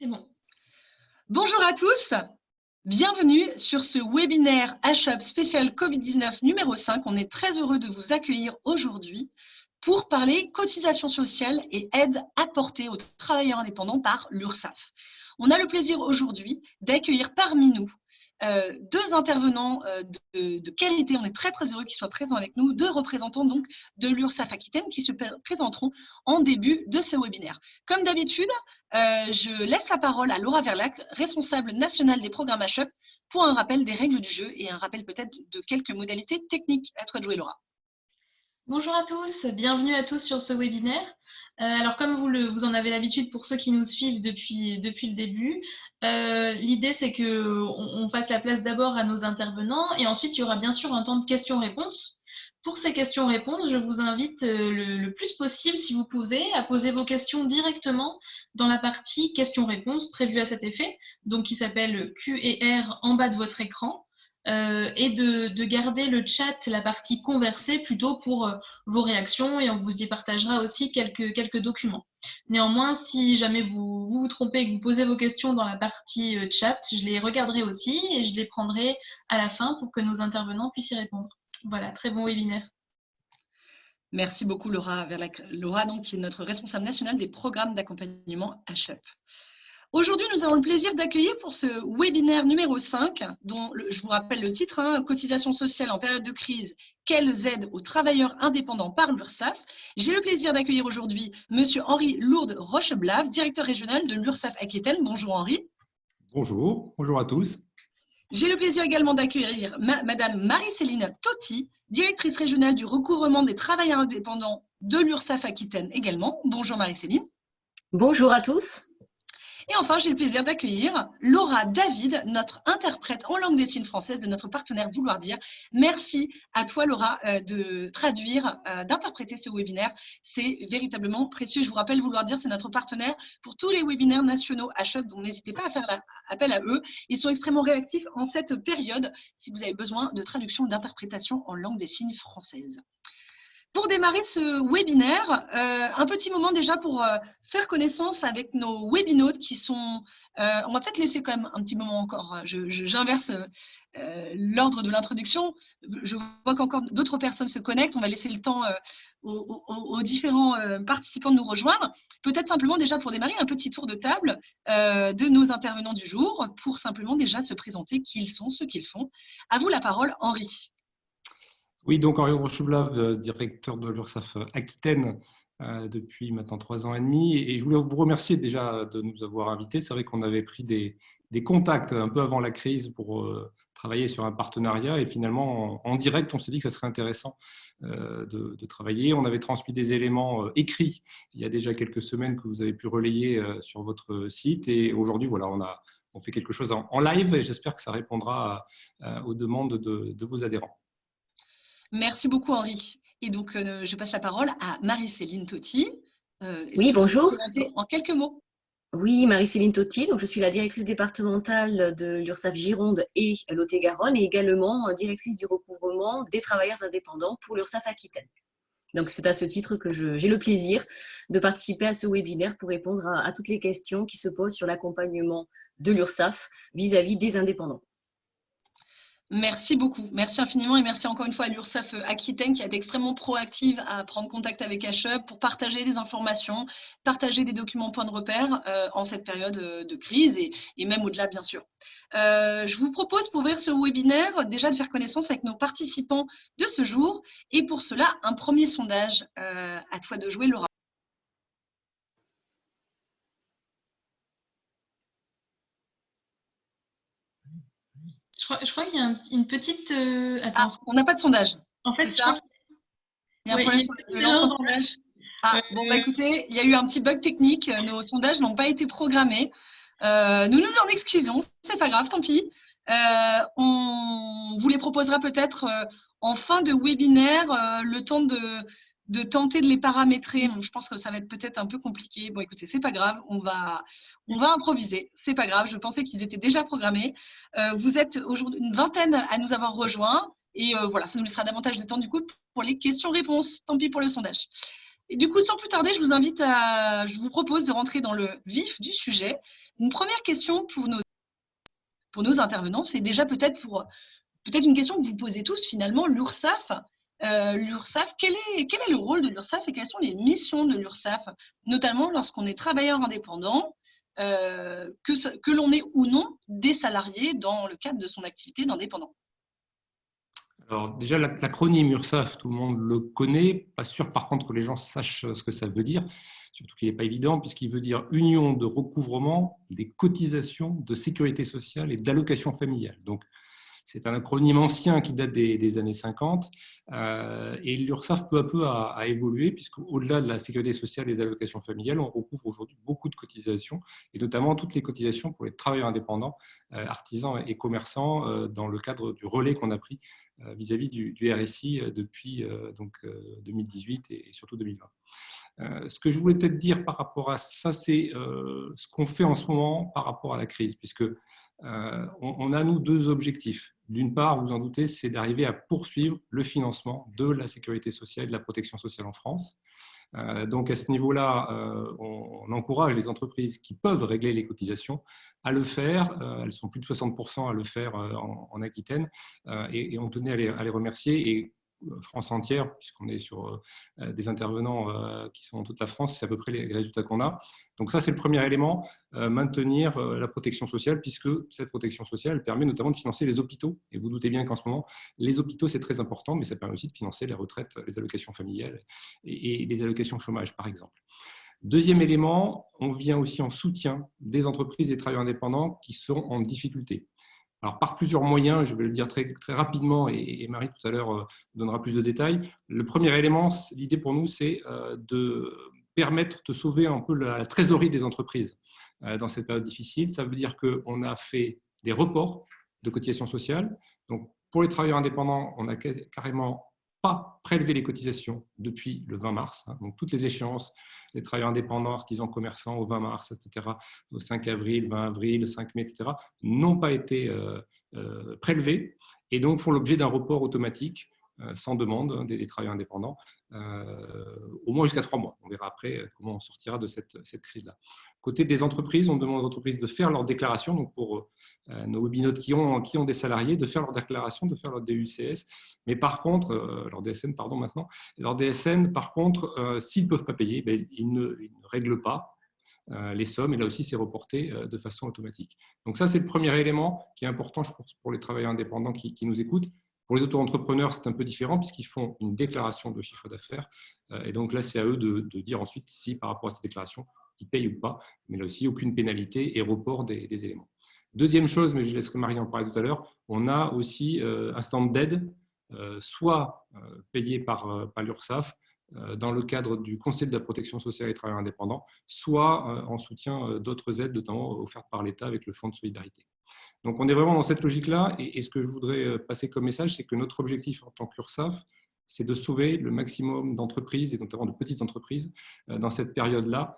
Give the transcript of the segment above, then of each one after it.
C'est bon. Bonjour à tous, bienvenue sur ce webinaire HUB spécial Covid-19 numéro 5. On est très heureux de vous accueillir aujourd'hui pour parler cotisation sociale et aide apportée aux travailleurs indépendants par l'URSSAF. On a le plaisir aujourd'hui d'accueillir parmi nous deux intervenants de qualité. On est très heureux qu'ils soient présents avec nous, deux représentants donc de l'URSSAF Aquitaine qui se présenteront en début de ce webinaire. Comme d'habitude, je laisse la parole à Laura Verlac, responsable nationale des programmes HUB, pour un rappel des règles du jeu et un rappel peut-être de quelques modalités techniques. À toi de jouer, Laura. Bonjour à tous, bienvenue à tous sur ce webinaire. Alors comme vous en avez l'habitude pour ceux qui nous suivent depuis le début, l'idée c'est qu'on fasse la place d'abord à nos intervenants et ensuite il y aura bien sûr un temps de questions-réponses. Pour ces questions-réponses, je vous invite le plus possible, si vous pouvez, à poser vos questions directement dans la partie questions-réponses prévue à cet effet, donc qui s'appelle Q&R en bas de votre écran. Et de garder le chat, la partie conversée, plutôt pour vos réactions, et on vous y partagera aussi quelques documents. Néanmoins, si jamais vous trompez et que vous posez vos questions dans la partie chat, je les regarderai aussi et je les prendrai à la fin pour que nos intervenants puissent y répondre. Voilà, très bon webinaire. Merci beaucoup Laura Verlac. Laura, donc, qui est notre responsable nationale des programmes d'accompagnement HUB. Aujourd'hui, nous avons le plaisir d'accueillir pour ce webinaire numéro 5, dont je vous rappelle le titre, cotisation sociale en période de crise, quelles aides aux travailleurs indépendants par l'URSSAF. J'ai le plaisir d'accueillir aujourd'hui Monsieur Henri Lourde Rocheblave, directeur régional de l'URSSAF Aquitaine. Bonjour Henri. Bonjour à tous. J'ai le plaisir également d'accueillir Madame Marie-Céline Totti, directrice régionale du recouvrement des travailleurs indépendants de l'URSSAF Aquitaine également. Bonjour Marie-Céline. Bonjour à tous. Et enfin, j'ai le plaisir d'accueillir Laura David, notre interprète en langue des signes française de notre partenaire Vouloir Dire. Merci à toi, Laura, de traduire, d'interpréter ce webinaire. C'est véritablement précieux. Je vous rappelle, Vouloir Dire, c'est notre partenaire pour tous les webinaires nationaux HUB, donc n'hésitez pas à faire appel à eux. Ils sont extrêmement réactifs en cette période si vous avez besoin de traduction ou d'interprétation en langue des signes française. Pour démarrer ce webinaire, un petit moment déjà pour faire connaissance avec nos webinautes qui sont… on va peut-être laisser quand même un petit moment encore. J'inverse l'ordre de l'introduction. Je vois qu'encore d'autres personnes se connectent. On va laisser le temps aux différents participants de nous rejoindre. Peut-être simplement déjà pour démarrer un petit tour de table de nos intervenants du jour pour simplement déjà se présenter qui ils sont, ce qu'ils font. À vous la parole, Henri. Oui, donc Henri Rocheblave, directeur de l'URSSAF Aquitaine depuis maintenant 3 ans et demi. Et je voulais vous remercier déjà de nous avoir invités. C'est vrai qu'on avait pris des contacts un peu avant la crise pour travailler sur un partenariat. Et finalement, en direct, on s'est dit que ça serait intéressant de travailler. On avait transmis des éléments écrits il y a déjà quelques semaines que vous avez pu relayer sur votre site. Et aujourd'hui, voilà, on fait quelque chose en live et j'espère que ça répondra aux demandes de vos adhérents. Merci beaucoup, Henri. Et donc, je passe la parole à Marie-Céline Totti. Oui, bonjour. En quelques mots. Oui, Marie-Céline Totti. Donc, je suis la directrice départementale de l'URSSAF Gironde et Lot-et-Garonne et également directrice du recouvrement des travailleurs indépendants pour l'URSSAF Aquitaine. Donc, c'est à ce titre que j'ai le plaisir de participer à ce webinaire pour répondre à toutes les questions qui se posent sur l'accompagnement de l'URSSAF vis-à-vis des indépendants. Merci beaucoup, merci infiniment et merci encore une fois à l'URSSAF Aquitaine qui a été extrêmement proactive à prendre contact avec HUB pour partager des informations, partager des documents points de repère en cette période de crise et même au-delà bien sûr. Je vous propose pour ouvrir ce webinaire déjà de faire connaissance avec nos participants de ce jour et pour cela un premier sondage. À toi de jouer, Laura. Je crois qu'il y a une petite… Ah, on n'a pas de sondage. En fait, ça. Il y a un problème sur le lancement de sondage. Ah, bon, bah écoutez, il y a eu un petit bug technique. Nos sondages n'ont pas été programmés. Nous nous en excusons. C'est pas grave, tant pis. On vous les proposera peut-être en fin de webinaire, le temps de tenter de les paramétrer. Bon, je pense que ça va être peut-être un peu compliqué. Bon, écoutez, c'est pas grave, on va improviser. C'est pas grave, je pensais qu'ils étaient déjà programmés. Vous êtes aujourd'hui une vingtaine à nous avoir rejoints. Et voilà, ça nous laissera davantage de temps du coup pour les questions-réponses. Tant pis pour le sondage. Et du coup, sans plus tarder, je vous propose de rentrer dans le vif du sujet. Une première question pour nos intervenants, c'est déjà peut-être une question que vous posez tous finalement, l'URSSAF. L'URSSAF, quel est le rôle de l'URSSAF et quelles sont les missions de l'URSSAF, notamment lorsqu'on est travailleur indépendant, que l'on est ou non des salariés dans le cadre de son activité d'indépendant. Alors déjà, l'acronyme URSSAF, tout le monde le connaît. Pas sûr par contre que les gens sachent ce que ça veut dire, surtout qu'il n'est pas évident puisqu'il veut dire Union de recouvrement des cotisations de sécurité sociale et d'allocations familiales. Donc, c'est un acronyme ancien qui date des années 50 et l'URSSAF peu à peu a évolué puisqu'au-delà de la sécurité sociale et des allocations familiales, on recouvre aujourd'hui beaucoup de cotisations et notamment toutes les cotisations pour les travailleurs indépendants, artisans et commerçants dans le cadre du relais qu'on a pris vis-à-vis du RSI depuis 2018 et surtout 2020. Ce que je voulais peut-être dire par rapport à ça, c'est ce qu'on fait en ce moment par rapport à la crise, puisque on a, nous, deux objectifs. D'une part, vous vous en doutez, c'est d'arriver à poursuivre le financement de la sécurité sociale et de la protection sociale en France. Donc, à ce niveau-là, on encourage les entreprises qui peuvent régler les cotisations à le faire. Elles sont plus de 60% à le faire en Aquitaine et on tenait à les remercier. Et France entière, puisqu'on est sur des intervenants qui sont dans toute la France, c'est à peu près les résultats qu'on a. Donc ça, c'est le premier élément, maintenir la protection sociale, puisque cette protection sociale permet notamment de financer les hôpitaux. Et vous doutez bien qu'en ce moment, les hôpitaux, c'est très important, mais ça permet aussi de financer les retraites, les allocations familiales et les allocations chômage, par exemple. Deuxième élément, on vient aussi en soutien des entreprises et des travailleurs indépendants qui sont en difficulté. Alors, par plusieurs moyens, je vais le dire très, très rapidement et Marie tout à l'heure donnera plus de détails. Le premier élément, l'idée pour nous, c'est de permettre de sauver un peu la trésorerie des entreprises dans cette période difficile. Ça veut dire qu'on a fait des reports de cotisations sociales. Donc, pour les travailleurs indépendants, on a carrément pas prélevé les cotisations depuis le 20 mars. Donc, toutes les échéances, les travailleurs indépendants, artisans, commerçants, au 20 mars, etc., au 5 avril, 20 avril, 5 mai, etc., n'ont pas été prélevés et donc font l'objet d'un report automatique sans demande des travailleurs indépendants, au moins jusqu'à 3 mois. On verra après comment on sortira de cette crise-là. Côté des entreprises, on demande aux entreprises de faire leur déclaration, donc pour nos webinautes qui ont des salariés, de faire leur déclaration, de faire leur DUCS, mais par contre, leur DSN, pardon, maintenant, leur DSN, par contre, s'ils ne peuvent pas payer, ils ne règlent pas les sommes, et là aussi, c'est reporté de façon automatique. Donc ça, c'est le premier élément qui est important, je pense, pour les travailleurs indépendants qui nous écoutent. Pour les auto-entrepreneurs, c'est un peu différent puisqu'ils font une déclaration de chiffre d'affaires. Et donc là, c'est à eux de dire ensuite si par rapport à cette déclaration, ils payent ou pas. Mais là aussi, aucune pénalité et report des éléments. Deuxième chose, mais je laisserai Marie en parler tout à l'heure, on a aussi un stand d'aide, soit payé par l'URSSAF dans le cadre du Conseil de la protection sociale et des travailleurs indépendants, soit en soutien d'autres aides, notamment offertes par l'État avec le Fonds de solidarité. Donc, on est vraiment dans cette logique-là. Et ce que je voudrais passer comme message, c'est que notre objectif en tant qu'URSSAF, c'est de sauver le maximum d'entreprises, et notamment de petites entreprises, dans cette période-là,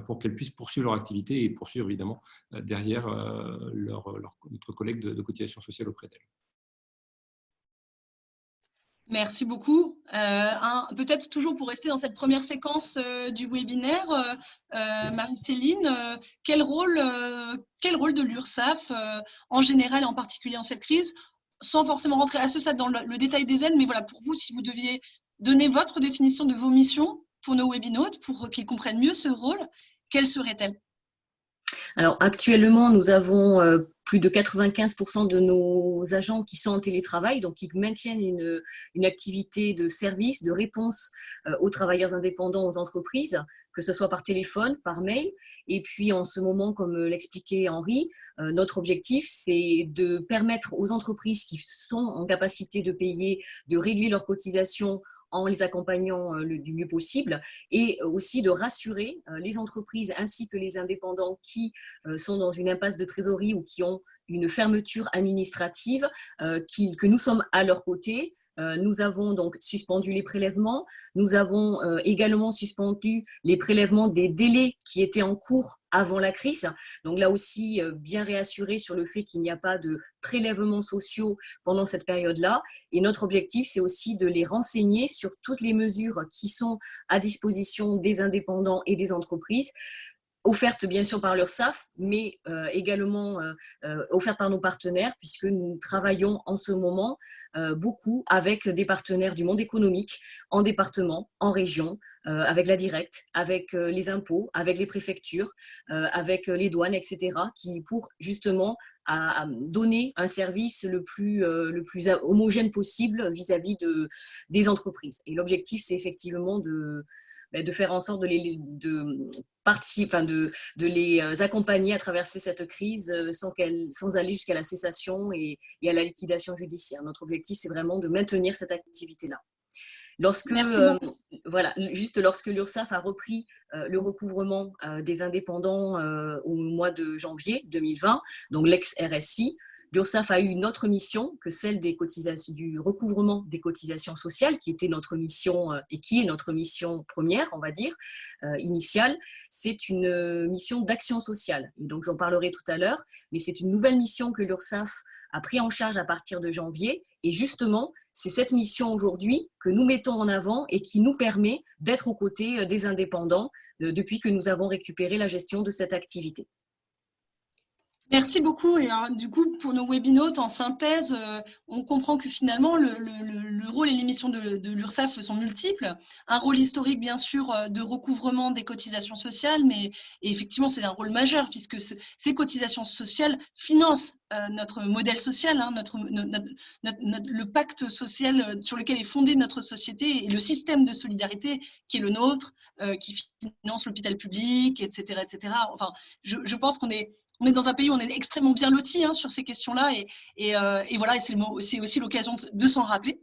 pour qu'elles puissent poursuivre leur activité et poursuivre évidemment derrière notre collègue de cotisation sociale auprès d'elles. Merci beaucoup. Peut-être toujours pour rester dans cette première séquence du webinaire, Marie-Céline, quel rôle de l'URSSAF en général et en particulier en cette crise, sans forcément rentrer à ce stade dans le détail des aides, mais voilà, pour vous, si vous deviez donner votre définition de vos missions pour nos webinautes, pour qu'ils comprennent mieux ce rôle, quelle serait-elle ? Alors actuellement, nous avons plus de 95% de nos agents qui sont en télétravail, donc qui maintiennent une activité de service, de réponse aux travailleurs indépendants, aux entreprises, que ce soit par téléphone, par mail. Et puis en ce moment, comme l'expliquait Henri, notre objectif, c'est de permettre aux entreprises qui sont en capacité de payer, de régler leurs cotisations en les accompagnant du mieux possible, et aussi de rassurer les entreprises ainsi que les indépendants qui sont dans une impasse de trésorerie ou qui ont une fermeture administrative, que nous sommes à leur côté. Nous avons donc suspendu les prélèvements. Nous avons également suspendu les prélèvements des délais qui étaient en cours avant la crise. Donc là aussi, bien réassurer sur le fait qu'il n'y a pas de prélèvements sociaux pendant cette période-là. Et notre objectif, c'est aussi de les renseigner sur toutes les mesures qui sont à disposition des indépendants et des entreprises, offertes bien sûr par l'URSSAF, mais également offertes par nos partenaires, puisque nous travaillons en ce moment beaucoup avec des partenaires du monde économique, en département, en région, avec la directe, avec les impôts, avec les préfectures, avec les douanes, etc., qui pour justement à donner un service le plus homogène possible vis-à-vis des entreprises. Et l'objectif, c'est effectivement de faire en sorte de les accompagner à traverser cette crise sans aller jusqu'à la cessation et à la liquidation judiciaire. Notre objectif, c'est vraiment de maintenir cette activité-là. Lorsque l'URSSAF a repris le recouvrement des indépendants au mois de janvier 2020, donc l'ex-RSI, l'URSSAF a eu une autre mission que celle du recouvrement des cotisations sociales, qui était notre mission et qui est notre mission première, on va dire, initiale. C'est une mission d'action sociale. Et donc, j'en parlerai tout à l'heure, mais c'est une nouvelle mission que l'URSSAF a pris en charge à partir de janvier. Et justement, c'est cette mission aujourd'hui que nous mettons en avant et qui nous permet d'être aux côtés des indépendants depuis que nous avons récupéré la gestion de cette activité. Merci beaucoup. Et alors, du coup, pour nos webinautes, en synthèse, on comprend que finalement, le rôle et les missions de l'URSSAF sont multiples. Un rôle historique, bien sûr, de recouvrement des cotisations sociales, mais effectivement, c'est un rôle majeur puisque ces cotisations sociales financent notre modèle social, hein, le pacte social sur lequel est fondée notre société et le système de solidarité qui est le nôtre, qui finance l'hôpital public, etc., etc. Enfin, je pense qu'on est dans un pays où on est extrêmement bien loti sur ces questions-là et voilà, c'est aussi l'occasion de s'en rappeler.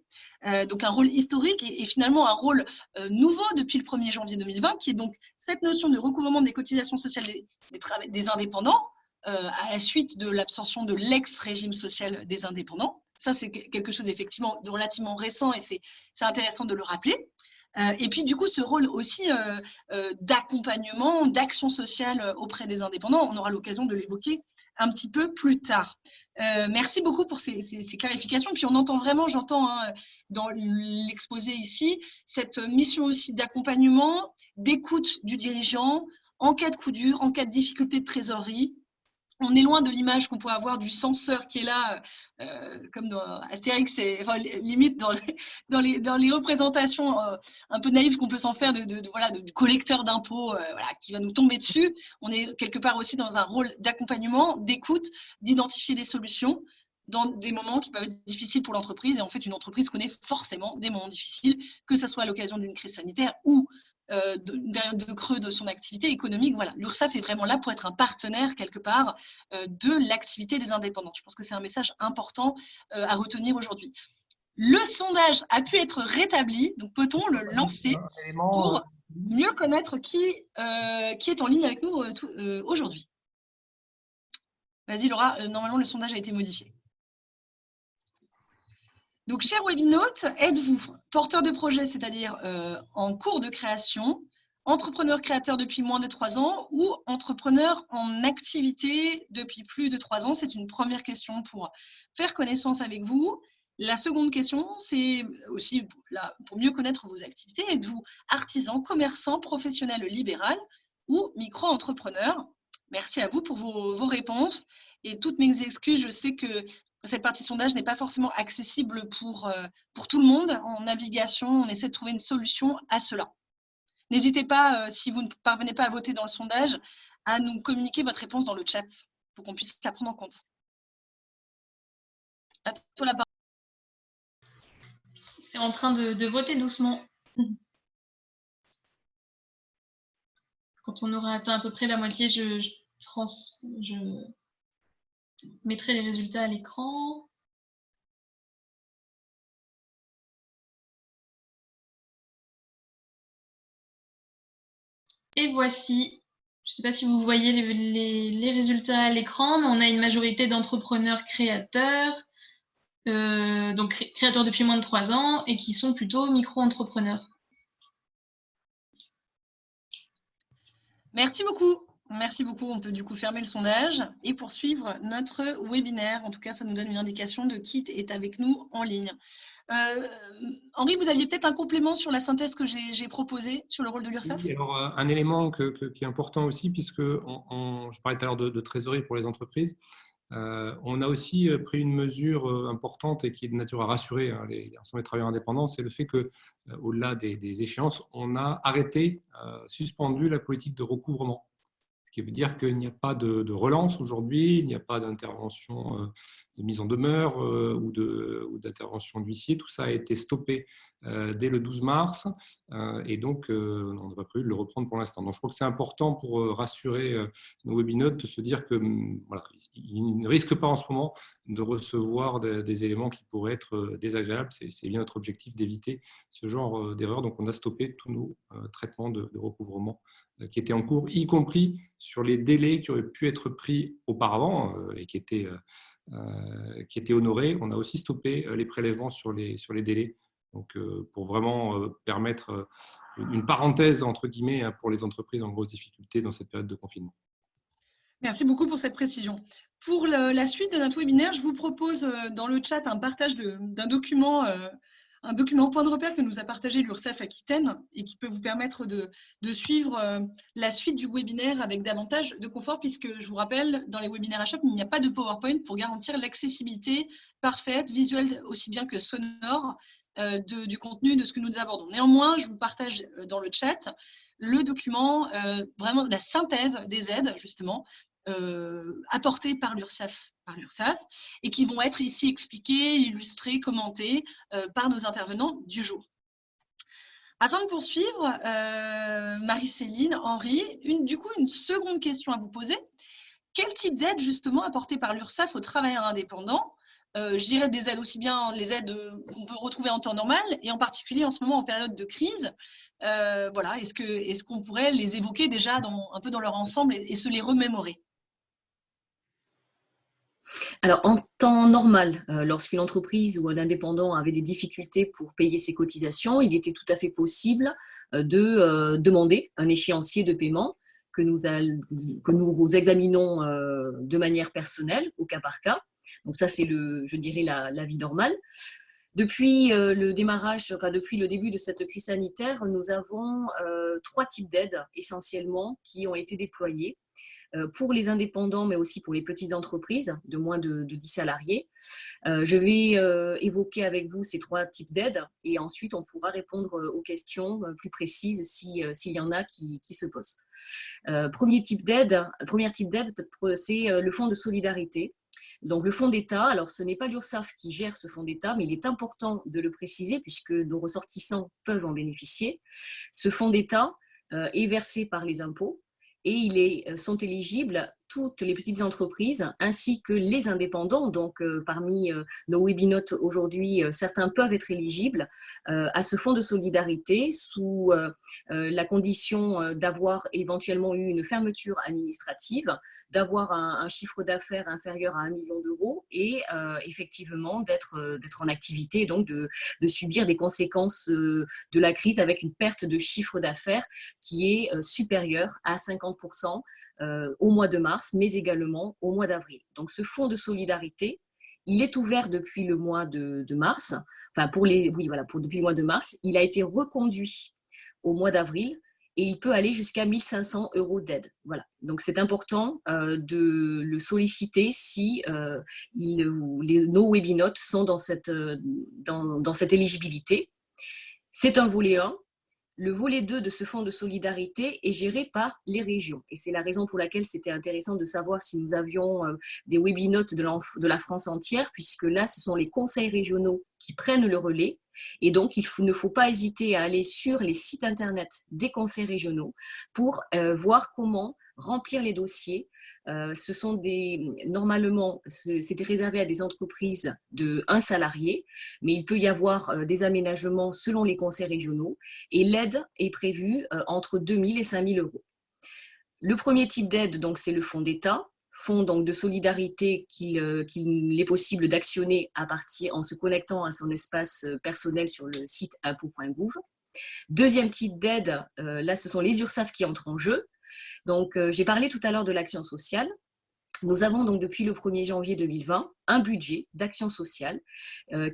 Donc un rôle historique et finalement un rôle nouveau depuis le 1er janvier 2020, qui est donc cette notion de recouvrement des cotisations sociales des indépendants à la suite de l'absorption de l'ex-régime social des indépendants. Ça, c'est quelque chose effectivement de relativement récent et c'est intéressant de le rappeler. Et puis, du coup, ce rôle aussi d'accompagnement, d'action sociale auprès des indépendants, on aura l'occasion de l'évoquer un petit peu plus tard. Merci beaucoup pour ces clarifications. Puis, on entend vraiment, j'entends dans l'exposé ici, cette mission aussi d'accompagnement, d'écoute du dirigeant en cas de coup dur, en cas de difficulté de trésorerie. On est loin de l'image qu'on peut avoir du censeur qui est là, comme dans Astérix, limite dans les représentations un peu naïves qu'on peut s'en faire du collecteur d'impôts qui va nous tomber dessus. On est quelque part aussi dans un rôle d'accompagnement, d'écoute, d'identifier des solutions dans des moments qui peuvent être difficiles pour l'entreprise. Et en fait, une entreprise connaît forcément des moments difficiles, que ce soit à l'occasion d'une crise sanitaire ou d'une période de creux de son activité économique. Voilà, l'URSSAF est vraiment là pour être un partenaire quelque part de l'activité des indépendants. Je pense que c'est un message important à retenir aujourd'hui. Le sondage a pu être rétabli, donc peut-on le lancer pour mieux connaître qui est en ligne avec nous aujourd'hui? Vas-y Laura, normalement le sondage a été modifié. Donc, chers webinautes, êtes-vous porteur de projet, c'est-à-dire en cours de création, entrepreneur créateur depuis moins de 3 ans ou entrepreneur en activité depuis plus de 3 ans? C'est une première question pour faire connaissance avec vous. La seconde question, c'est aussi pour mieux connaître vos activités. Êtes-vous artisan, commerçant, professionnel libéral ou micro-entrepreneur? Merci à vous pour vos réponses et toutes mes excuses. Je sais que cette partie sondage n'est pas forcément accessible pour tout le monde. En navigation, on essaie de trouver une solution à cela. N'hésitez pas, si vous ne parvenez pas à voter dans le sondage, à nous communiquer votre réponse dans le chat pour qu'on puisse la prendre en compte. À toi la parole. C'est en train de voter doucement. Quand on aura atteint à peu près la moitié, je mettrai les résultats à l'écran. Et voici, je ne sais pas si vous voyez les résultats à l'écran, mais on a une majorité d'entrepreneurs créateurs, donc créateurs depuis moins de 3 ans et qui sont plutôt micro-entrepreneurs. Merci beaucoup. Merci beaucoup. On peut du coup fermer le sondage et poursuivre notre webinaire. En tout cas, ça nous donne une indication de qui est avec nous en ligne. Henri, vous aviez peut-être un complément sur la synthèse que j'ai proposée sur le rôle de l'URSSAF? Oui, alors, un élément qui est important aussi, puisque je parlais tout à l'heure de trésorerie pour les entreprises, on a aussi pris une mesure importante et qui est de nature à rassurer l'ensemble des travailleurs indépendants, c'est le fait que, au-delà des échéances, on a arrêté, suspendu la politique de recouvrement. Ce qui veut dire qu'il n'y a pas de relance aujourd'hui, il n'y a pas d'intervention de mise en demeure ou d'intervention d'huissier. Tout ça a été stoppé dès le 12 mars et donc on n'a pas prévu de le reprendre pour l'instant. Donc je crois que c'est important pour rassurer nos webinautes de se dire que voilà, ils ne risquent pas en ce moment de recevoir des éléments qui pourraient être désagréables. C'est bien notre objectif d'éviter ce genre d'erreur. Donc on a stoppé tous nos traitements de recouvrement qui étaient en cours, y compris sur les délais qui auraient pu être pris auparavant et qui étaient honorés. On a aussi stoppé les prélèvements sur les délais, donc pour vraiment permettre une parenthèse entre guillemets pour les entreprises en grosse difficulté dans cette période de confinement. Merci beaucoup pour cette précision. Pour la suite de notre webinaire, je vous propose dans le chat un partage d'un document, un document point de repère que nous a partagé l'URSSAF Aquitaine et qui peut vous permettre de suivre la suite du webinaire avec davantage de confort, puisque je vous rappelle, dans les webinaires à choc, il n'y a pas de PowerPoint pour garantir l'accessibilité parfaite, visuelle aussi bien que sonore, du contenu de ce que nous abordons. Néanmoins, je vous partage dans le chat le document, vraiment la synthèse des aides, justement, apportées par l'URSSAF et qui vont être ici expliquées, illustrées, commentées par nos intervenants du jour. Afin de poursuivre, Marie-Céline, Henri, du coup, une seconde question à vous poser. Quel type d'aide justement apportée par l'URSSAF aux travailleurs indépendants? Je dirais des aides aussi bien les aides qu'on peut retrouver en temps normal et en particulier en ce moment en période de crise. Voilà, est-ce qu'on pourrait les évoquer déjà un peu dans leur ensemble et se les remémorer? Alors, en temps normal, lorsqu'une entreprise ou un indépendant avait des difficultés pour payer ses cotisations, il était tout à fait possible de demander un échéancier de paiement que nous examinons de manière personnelle, au cas par cas. Donc ça, c'est je dirais, la vie normale. Depuis le début de cette crise sanitaire, nous avons 3 types d'aides essentiellement qui ont été déployés pour les indépendants, mais aussi pour les petites entreprises de moins de 10 salariés. Je vais évoquer avec vous ces 3 types d'aides et ensuite on pourra répondre aux questions plus précises s'il y en a qui se posent. Premier type d'aide, c'est le fonds de solidarité. Donc le fonds d'État, alors ce n'est pas l'URSSAF qui gère ce fonds d'État, mais il est important de le préciser puisque nos ressortissants peuvent en bénéficier. Ce fonds d'État est versé par les impôts et sont éligibles toutes les petites entreprises ainsi que les indépendants. Donc, parmi nos webinautes aujourd'hui, certains peuvent être éligibles à ce fonds de solidarité sous la condition d'avoir éventuellement eu une fermeture administrative, d'avoir un chiffre d'affaires inférieur à 1 million d'euros et effectivement d'être en activité, donc de subir des conséquences de la crise avec une perte de chiffre d'affaires qui est supérieure à 50% au mois de mars, mais également au mois d'avril. Donc ce fonds de solidarité, il est ouvert depuis le mois de mars, enfin depuis le mois de mars, il a été reconduit au mois d'avril et il peut aller jusqu'à 1 500 € d'aide. Voilà. Donc c'est important de le solliciter si nos webinautes sont dans cette éligibilité. C'est un volet 1. Le volet 2 de ce fonds de solidarité est géré par les régions. Et c'est la raison pour laquelle c'était intéressant de savoir si nous avions des webinautes de la France entière, puisque là, ce sont les conseils régionaux qui prennent le relais. Et donc, ne faut pas hésiter à aller sur les sites internet des conseils régionaux pour voir comment remplir les dossiers. Normalement, c'était réservé à des entreprises de 1 salarié, mais il peut y avoir des aménagements selon les conseils régionaux et l'aide est prévue entre 2 000 et 5 000 €. Le premier type d'aide, donc, c'est le fonds d'État, fonds donc de solidarité qu'il est possible d'actionner en se connectant à son espace personnel sur le site impôts.gouv. Deuxième type d'aide, là, ce sont les URSSAF qui entrent en jeu. Donc, j'ai parlé tout à l'heure de l'action sociale. Nous avons donc depuis le 1er janvier 2020 un budget d'action sociale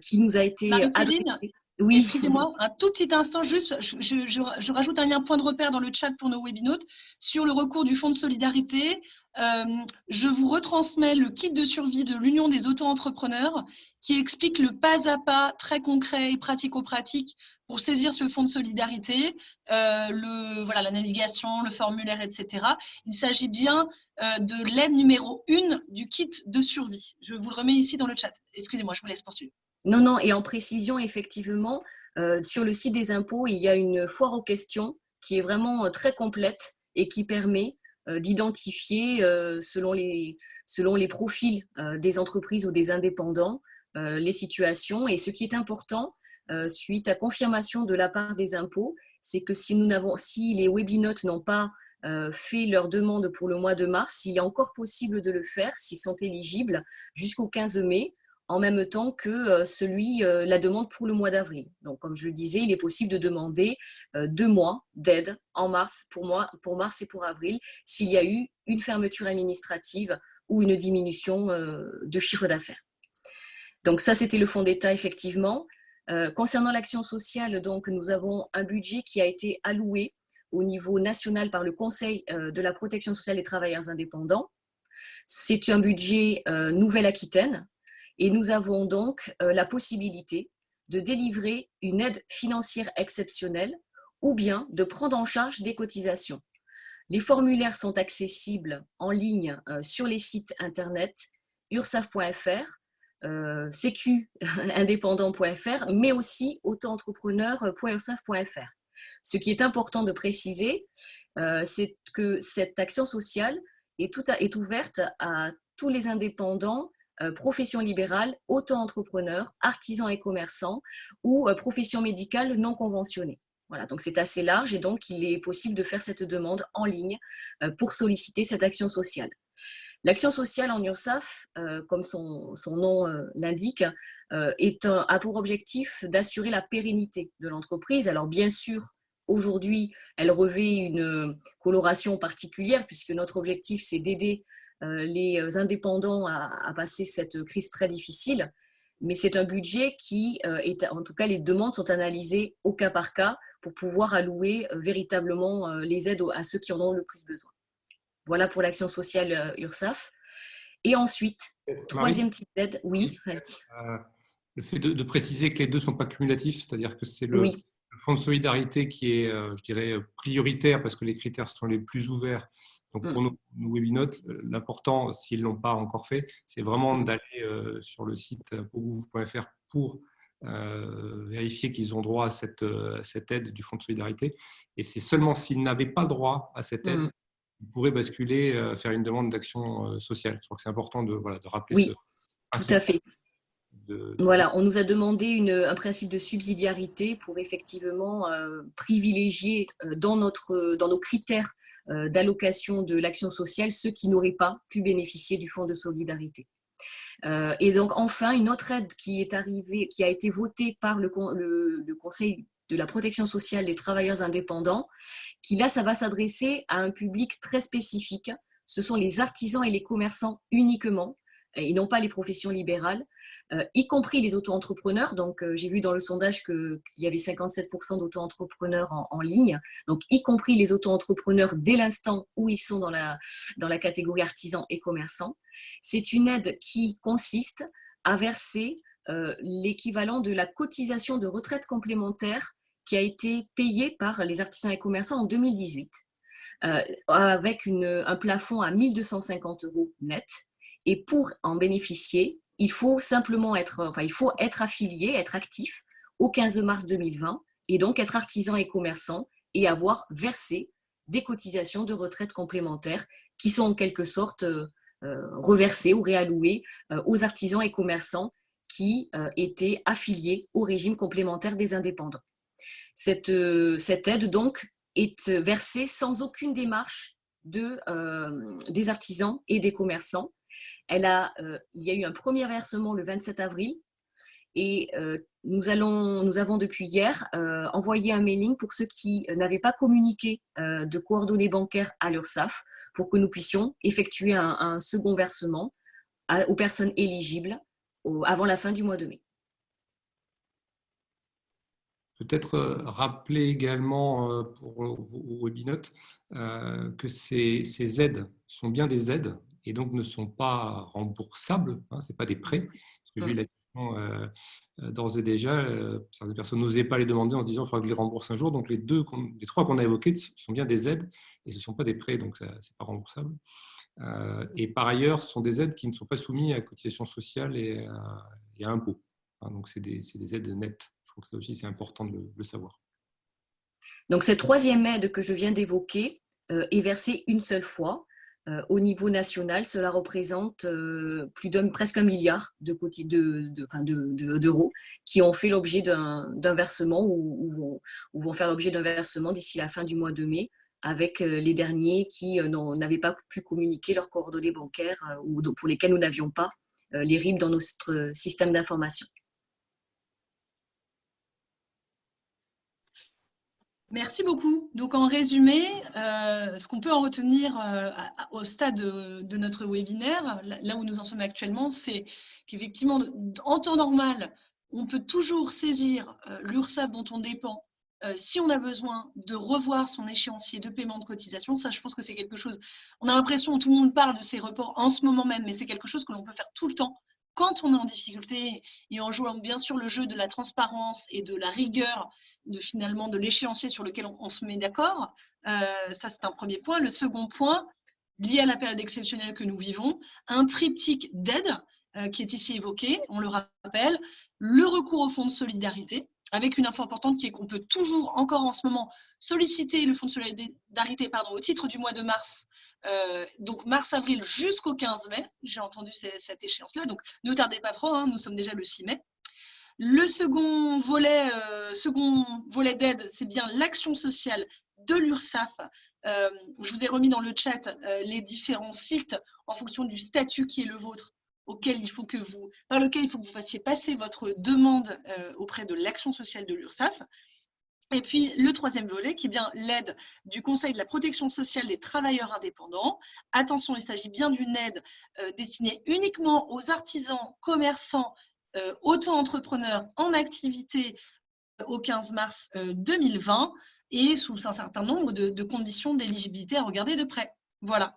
qui nous a été Marie-Céline, adressé. Oui. excusez-moi, un tout petit instant, juste, je rajoute un lien point de repère dans le chat pour nos webinautes sur le recours du Fonds de solidarité. Je vous retransmets le kit de survie de l'Union des auto-entrepreneurs qui explique le pas à pas très concret et pratico-pratique pour saisir ce fonds de solidarité, voilà, la navigation, le formulaire, etc. Il s'agit bien de l'aide numéro 1 du kit de survie. Je vous le remets ici dans le chat. Excusez-moi, je vous laisse poursuivre. Non, et en précision, effectivement, sur le site des impôts, il y a une foire aux questions qui est vraiment très complète et qui permet d'identifier, selon les profils des entreprises ou des indépendants, les situations. Et ce qui est important, suite à confirmation de la part des impôts, c'est que si les webinotes n'ont pas fait leur demande pour le mois de mars, il est encore possible de le faire s'ils sont éligibles jusqu'au 15 mai, en même temps que la demande pour le mois d'avril. Donc, comme je le disais, il est possible de demander 2 mois d'aide en mars, pour mars et pour avril, s'il y a eu une fermeture administrative ou une diminution de chiffre d'affaires. Donc, ça, c'était le fonds d'État, effectivement. Concernant l'action sociale, donc, nous avons un budget qui a été alloué au niveau national par le Conseil de la protection sociale des travailleurs indépendants. C'est un budget Nouvelle-Aquitaine. Et nous avons donc la possibilité de délivrer une aide financière exceptionnelle ou bien de prendre en charge des cotisations. Les formulaires sont accessibles en ligne sur les sites internet ursaf.fr, sécuindépendant.fr, mais aussi autoentrepreneur.ursaf.fr. Ce qui est important de préciser, c'est que cette action sociale est ouverte à tous les indépendants, professions libérales, auto-entrepreneurs, artisans et commerçants ou professions médicales non conventionnées. Voilà, donc c'est assez large et donc il est possible de faire cette demande en ligne pour solliciter cette action sociale. L'action sociale en URSSAF, comme son nom l'indique, a pour objectif d'assurer la pérennité de l'entreprise. Alors bien sûr, aujourd'hui, elle revêt une coloration particulière puisque notre objectif, c'est d'aider les indépendants à passer cette crise très difficile, mais c'est un budget qui en tout cas les demandes sont analysées au cas par cas pour pouvoir allouer véritablement les aides à ceux qui en ont le plus besoin. Voilà pour l'action sociale URSSAF. Et ensuite, troisième type d'aide, oui. Le fait de préciser que les deux ne sont pas cumulatifs, c'est-à-dire que c'est le fonds de solidarité qui est, je dirais, prioritaire parce que les critères sont les plus ouverts. Donc, pour nos webinotes, l'important, s'ils ne l'ont pas encore fait, c'est vraiment d'aller sur le site pogouv.fr pour vérifier qu'ils ont droit à cette aide du fonds de solidarité. Et c'est seulement s'ils n'avaient pas droit à cette aide, ils pourraient basculer, faire une demande d'action sociale. Je crois que c'est important de rappeler ce principe. Tout à fait. Voilà, on nous a demandé un principe de subsidiarité pour effectivement privilégier dans nos critères d'allocation de l'action sociale ceux qui n'auraient pas pu bénéficier du fonds de solidarité. Et donc enfin, une autre aide qui a été votée par le Conseil de la protection sociale des travailleurs indépendants, qui là, ça va s'adresser à un public très spécifique. Ce sont les artisans et les commerçants uniquement, et non pas les professions libérales, y compris les auto-entrepreneurs. Donc, j'ai vu dans le sondage qu'il y avait 57% d'auto-entrepreneurs en ligne, donc y compris les auto-entrepreneurs dès l'instant où ils sont dans la catégorie artisans et commerçants. C'est une aide qui consiste à verser l'équivalent de la cotisation de retraite complémentaire qui a été payée par les artisans et commerçants en 2018, avec un plafond à 1 250 € net. Et pour en bénéficier, il faut être affilié, être actif au 15 mars 2020 et donc être artisan et commerçant et avoir versé des cotisations de retraite complémentaires qui sont en quelque sorte reversées ou réallouées aux artisans et commerçants qui étaient affiliés au régime complémentaire des indépendants. Cette aide donc est versée sans aucune démarche des artisans et des commerçants. Il y a eu un premier versement le 27 avril Et nous avons depuis hier envoyé un mailing pour ceux qui n'avaient pas communiqué de coordonnées bancaires à l'URSSAF pour que nous puissions effectuer un second versement aux personnes éligibles avant la fin du mois de mai. Peut-être rappeler également pour vos webinotes que ces aides sont bien des aides et donc ne sont pas remboursables, hein, ce n'est pas des prêts. Parce que j'ai eu la question d'ores et déjà, certaines personnes n'osaient pas les demander en se disant qu'il faudra que je les rembourse un jour. Donc les trois qu'on a évoqués sont bien des aides et ce ne sont pas des prêts, donc ce n'est pas remboursable. Et par ailleurs, ce sont des aides qui ne sont pas soumises à cotisation sociale et à impôts. Hein, donc c'est des aides nettes. Je trouve que ça aussi, c'est important de le savoir. Donc, cette troisième aide que je viens d'évoquer est versée une seule fois. Au niveau national, cela représente presque 1 milliard d'euros qui ont fait l'objet d'un versement ou vont faire l'objet d'un versement d'ici la fin du mois de mai, avec les derniers qui n'avaient pas pu communiquer leurs coordonnées bancaires ou pour lesquels nous n'avions pas les RIB dans notre système d'information. Merci beaucoup. Donc, en résumé, ce qu'on peut en retenir au stade de notre webinaire, là où nous en sommes actuellement, c'est qu'effectivement, en temps normal, on peut toujours saisir l'URSSAF dont on dépend si on a besoin de revoir son échéancier de paiement de cotisation. Ça, je pense que c'est quelque chose, on a l'impression que tout le monde parle de ces reports en ce moment même, mais c'est quelque chose que l'on peut faire tout le temps quand on est en difficulté et en jouant bien sûr le jeu de la transparence et de la rigueur finalement de l'échéancier sur lequel on se met d'accord. Ça, c'est un premier point. Le second point, lié à la période exceptionnelle que nous vivons, un triptyque d'aide qui est ici évoqué, on le rappelle, le recours au fonds de solidarité, avec une info importante qui est qu'on peut toujours encore en ce moment solliciter le fonds de solidarité au titre du mois de mars, donc mars-avril jusqu'au 15 mai, j'ai entendu cette échéance-là, donc ne tardez pas trop, hein, nous sommes déjà le 6 mai. Le second volet d'aide, c'est bien l'action sociale de l'URSSAF. Je vous ai remis dans le chat les différents sites en fonction du statut qui est le vôtre, par lequel il faut que vous fassiez passer votre demande auprès de l'action sociale de l'URSSAF. Et puis, le troisième volet, qui est bien l'aide du Conseil de la protection sociale des travailleurs indépendants. Attention, il s'agit bien d'une aide destinée uniquement aux artisans, commerçants, auto-entrepreneurs en activité au 15 mars 2020 et sous un certain nombre de conditions d'éligibilité à regarder de près. Voilà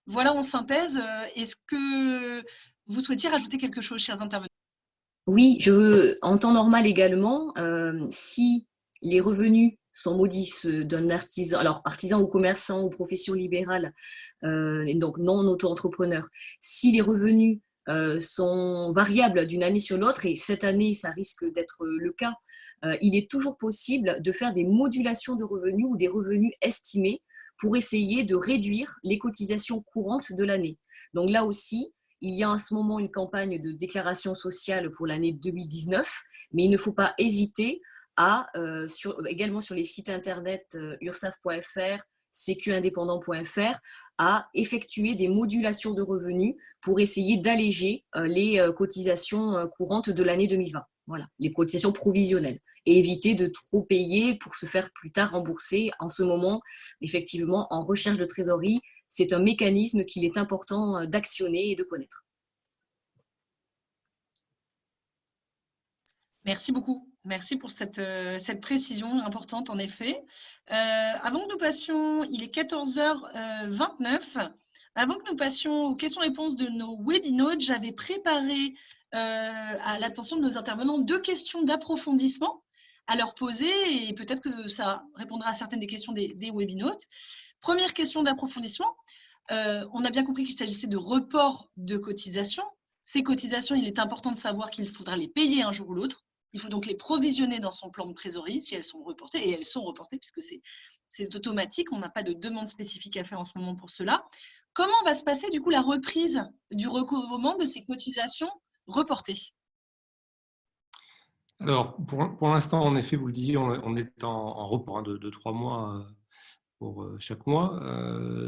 en synthèse. Est-ce que vous souhaitiez rajouter quelque chose, chers intervenants? Oui, en temps normal également, si les revenus sont modifs d'un artisan, alors artisan ou commerçant ou profession libérale, et donc non auto-entrepreneur, si les revenus sont variables d'une année sur l'autre, et cette année, ça risque d'être le cas, il est toujours possible de faire des modulations de revenus ou des revenus estimés pour essayer de réduire les cotisations courantes de l'année. Donc là aussi, il y a en ce moment une campagne de déclaration sociale pour l'année 2019, mais il ne faut pas hésiter également sur les sites internet ursaf.fr, sécuindépendant.fr, à effectuer des modulations de revenus pour essayer d'alléger les cotisations courantes de l'année 2020. Voilà, les cotisations provisionnelles. Et éviter de trop payer pour se faire plus tard rembourser. En ce moment, effectivement, en recherche de trésorerie, c'est un mécanisme qu'il est important d'actionner et de connaître. Merci beaucoup. Merci pour cette précision importante, en effet. Avant que nous passions, il est 14h29. Avant que nous passions aux questions-réponses de nos webinautes, j'avais préparé à l'attention de nos intervenants 2 questions d'approfondissement à leur poser et peut-être que ça répondra à certaines des questions des webinautes. Première question d'approfondissement. On a bien compris qu'il s'agissait de report de cotisations. Ces cotisations, il est important de savoir qu'il faudra les payer un jour ou l'autre. Il faut donc les provisionner dans son plan de trésorerie si elles sont reportées, et elles sont reportées puisque c'est automatique, on n'a pas de demande spécifique à faire en ce moment pour cela. Comment va se passer du coup la reprise du recouvrement de ces cotisations reportées? Alors, pour l'instant, en effet, vous le disiez, on est en report de 3 mois pour chaque mois.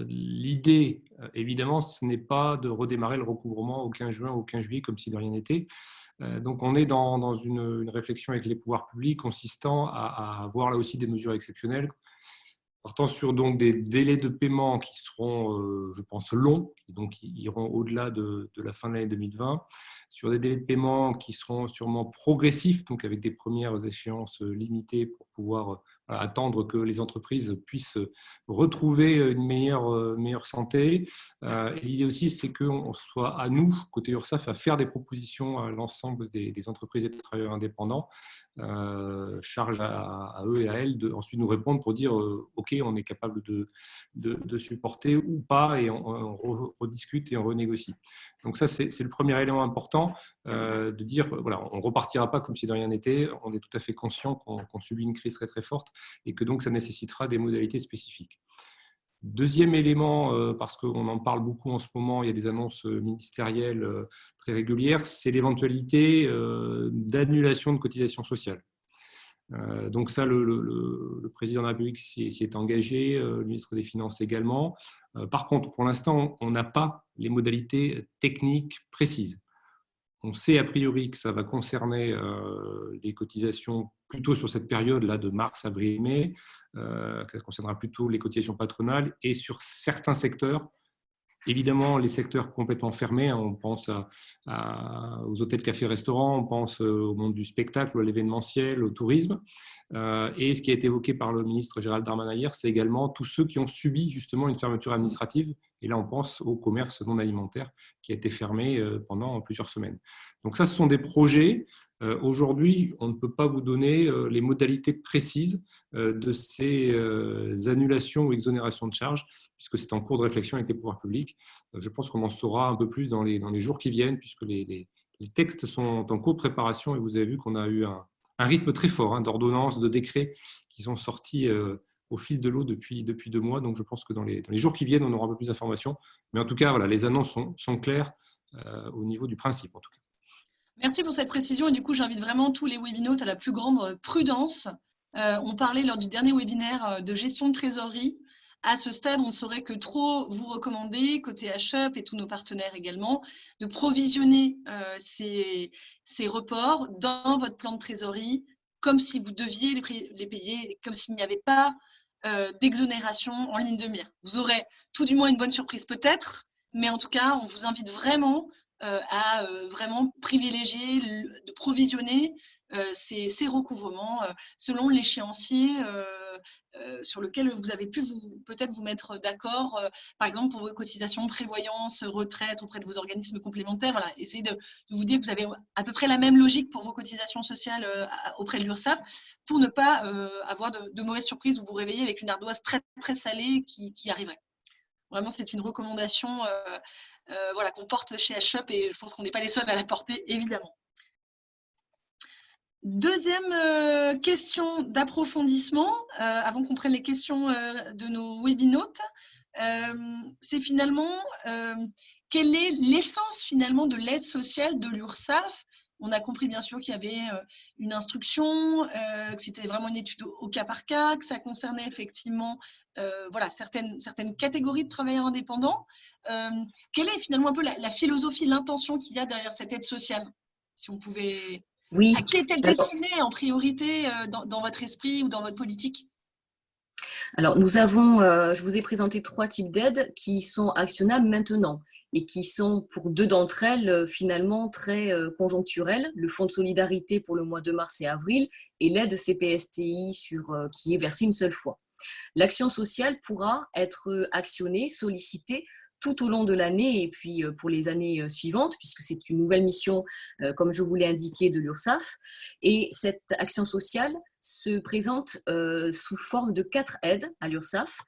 L'idée, évidemment, ce n'est pas de redémarrer le recouvrement au 15 juin ou au 15 juillet comme si de rien n'était. Donc, on est dans une réflexion avec les pouvoirs publics consistant à avoir là aussi des mesures exceptionnelles, partant sur donc des délais de paiement qui seront, je pense, longs, donc qui iront au-delà de la fin de l'année 2020, sur des délais de paiement qui seront sûrement progressifs, donc avec des premières échéances limitées pour pouvoir attendre que les entreprises puissent retrouver une meilleure santé. Et l'idée aussi, c'est qu'on soit à nous, côté URSSAF, à faire des propositions à l'ensemble des entreprises et des travailleurs indépendants. Charge à eux et à elles de ensuite nous répondre pour dire OK, on est capable de supporter ou pas, et on rediscute et on renégocie. Donc ça, c'est le premier élément important, de dire voilà, on ne repartira pas comme si de rien n'était. On est tout à fait conscient qu'on subit une crise très très forte et que donc ça nécessitera des modalités spécifiques. Deuxième élément, parce qu'on en parle beaucoup en ce moment, il y a des annonces ministérielles très régulières, c'est l'éventualité d'annulation de cotisations sociales. Donc ça, le président de la République s'y est engagé, le ministre des Finances également. Par contre, pour l'instant, on n'a pas les modalités techniques précises. On sait a priori que ça va concerner les cotisations plutôt sur cette période-là de mars, avril, mai, que ça concernera plutôt les cotisations patronales, et sur certains secteurs, évidemment les secteurs complètement fermés, on pense aux hôtels, cafés, restaurants, on pense au monde du spectacle, à l'événementiel, au tourisme. Et ce qui a été évoqué par le ministre Gérald Darmanin hier, c'est également tous ceux qui ont subi justement une fermeture administrative. Et là, on pense au commerce non alimentaire qui a été fermé pendant plusieurs semaines. Donc ça, ce sont des projets. Aujourd'hui, on ne peut pas vous donner les modalités précises de ces annulations ou exonérations de charges, puisque c'est en cours de réflexion avec les pouvoirs publics. Je pense qu'on en saura un peu plus dans les jours qui viennent, puisque les textes sont en cours de préparation, et vous avez vu qu'on a eu un rythme très fort d'ordonnances, de décrets qui sont sortis au fil de l'eau depuis 2 mois. Donc, je pense que dans les jours qui viennent, on aura un peu plus d'informations. Mais en tout cas, voilà, les annonces sont claires au niveau du principe, en tout cas. Merci pour cette précision. Et du coup, j'invite vraiment tous les webinautes à la plus grande prudence. On parlait lors du dernier webinaire de gestion de trésorerie. À ce stade, on ne saurait que trop vous recommander, côté HUP et tous nos partenaires également, de provisionner ces reports dans votre plan de trésorerie, comme si vous deviez les payer, comme s'il n'y avait pas d'exonération en ligne de mire. Vous aurez tout du moins une bonne surprise peut-être, mais en tout cas, on vous invite vraiment à vraiment privilégier, de provisionner ces recouvrements selon l'échéancier sur lequel vous avez pu peut-être vous mettre d'accord, par exemple pour vos cotisations prévoyance, retraite auprès de vos organismes complémentaires. Voilà, essayez de vous dire que vous avez à peu près la même logique pour vos cotisations sociales auprès de l'URSSAF, pour ne pas avoir de mauvaises surprises ou vous réveiller avec une ardoise très, très salée qui arriverait. Vraiment, c'est une recommandation voilà, qu'on porte chez HUP, et je pense qu'on n'est pas les seuls à la porter, évidemment. Deuxième question d'approfondissement, avant qu'on prenne les questions de nos webinautes, c'est finalement quelle est l'essence finalement de l'aide sociale de l'URSSAF? On a compris bien sûr qu'il y avait une instruction, que c'était vraiment une étude au cas par cas, que ça concernait effectivement voilà, certaines catégories de travailleurs indépendants. Quelle est finalement un peu la philosophie, l'intention qu'il y a derrière cette aide sociale? Si on pouvait… Oui. À qui est-elle destinée en priorité dans votre esprit ou dans votre politique? Alors, nous avons, je vous ai présenté 3 types d'aides qui sont actionnables maintenant et qui sont, pour 2 d'entre elles, finalement très conjoncturelles. Le fonds de solidarité pour le mois de mars et avril et l'aide CPSTI qui est versée une seule fois. L'action sociale pourra être actionnée, sollicitée tout au long de l'année et puis pour les années suivantes, puisque c'est une nouvelle mission, comme je vous l'ai indiqué, de l'URSSAF. Et cette action sociale se présente sous forme de 4 aides à l'URSSAF.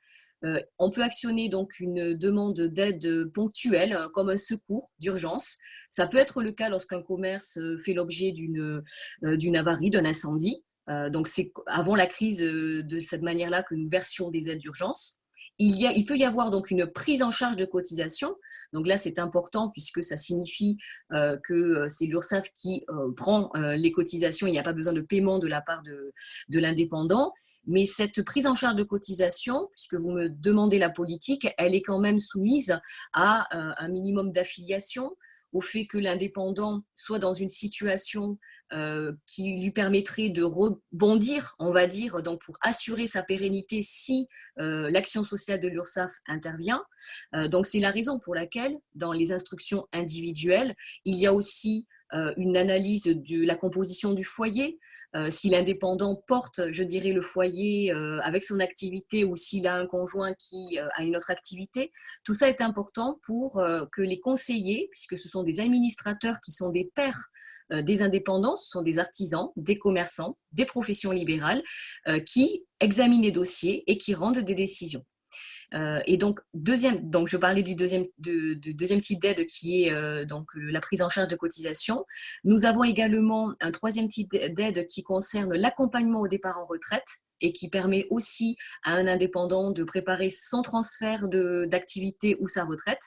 On peut actionner donc une demande d'aide ponctuelle, comme un secours d'urgence. Ça peut être le cas lorsqu'un commerce fait l'objet d'une avarie, d'un incendie. Donc c'est avant la crise de cette manière-là que nous versions des aides d'urgence. Il peut y avoir donc une prise en charge de cotisation. Donc là, c'est important puisque ça signifie que c'est l'URSSAF qui prend les cotisations. Il n'y a pas besoin de paiement de la part de l'indépendant. Mais cette prise en charge de cotisation, puisque vous me demandez la politique, elle est quand même soumise à un minimum d'affiliation, au fait que l'indépendant soit dans une situation qui lui permettrait de rebondir, on va dire, donc pour assurer sa pérennité si l'action sociale de l'URSSAF intervient. Donc c'est la raison pour laquelle, dans les instructions individuelles, il y a aussi une analyse de la composition du foyer, si l'indépendant porte, je dirais, le foyer avec son activité ou s'il a un conjoint qui a une autre activité. Tout ça est important pour que les conseillers, puisque ce sont des administrateurs qui sont des pairs des indépendants, ce sont des artisans, des commerçants, des professions libérales qui examinent les dossiers et qui rendent des décisions. Et donc je parlais du deuxième type d'aide qui est donc la prise en charge de cotisation. Nous avons également un troisième type d'aide qui concerne l'accompagnement au départ en retraite et qui permet aussi à un indépendant de préparer son transfert d'activité ou sa retraite.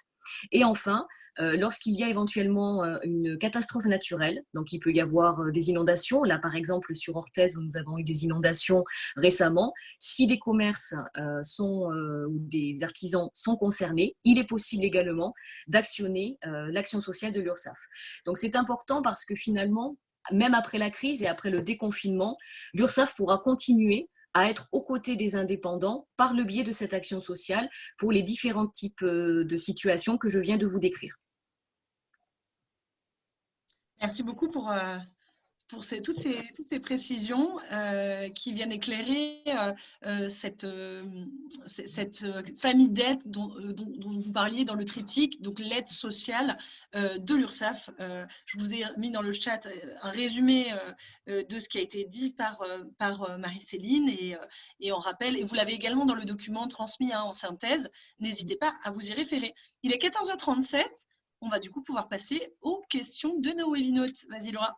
Et enfin, lorsqu'il y a éventuellement une catastrophe naturelle, donc il peut y avoir des inondations, là par exemple sur Orthez où nous avons eu des inondations récemment, si des commerces ou des artisans sont concernés, il est possible également d'actionner l'action sociale de l'URSSAF. Donc c'est important parce que finalement, même après la crise et après le déconfinement, l'URSSAF pourra continuer à être aux côtés des indépendants par le biais de cette action sociale pour les différents types de situations que je viens de vous décrire. Merci beaucoup pour toutes ces précisions qui viennent éclairer cette famille d'aide dont vous parliez dans le triptyque, donc l'aide sociale de l'URSSAF. Je vous ai mis dans le chat un résumé de ce qui a été dit par Marie-Céline et on rappelle, et vous l'avez également dans le document transmis en synthèse, n'hésitez pas à vous y référer. Il est 14h37, on va du coup pouvoir passer aux questions de nos webinautes. Vas-y Laura.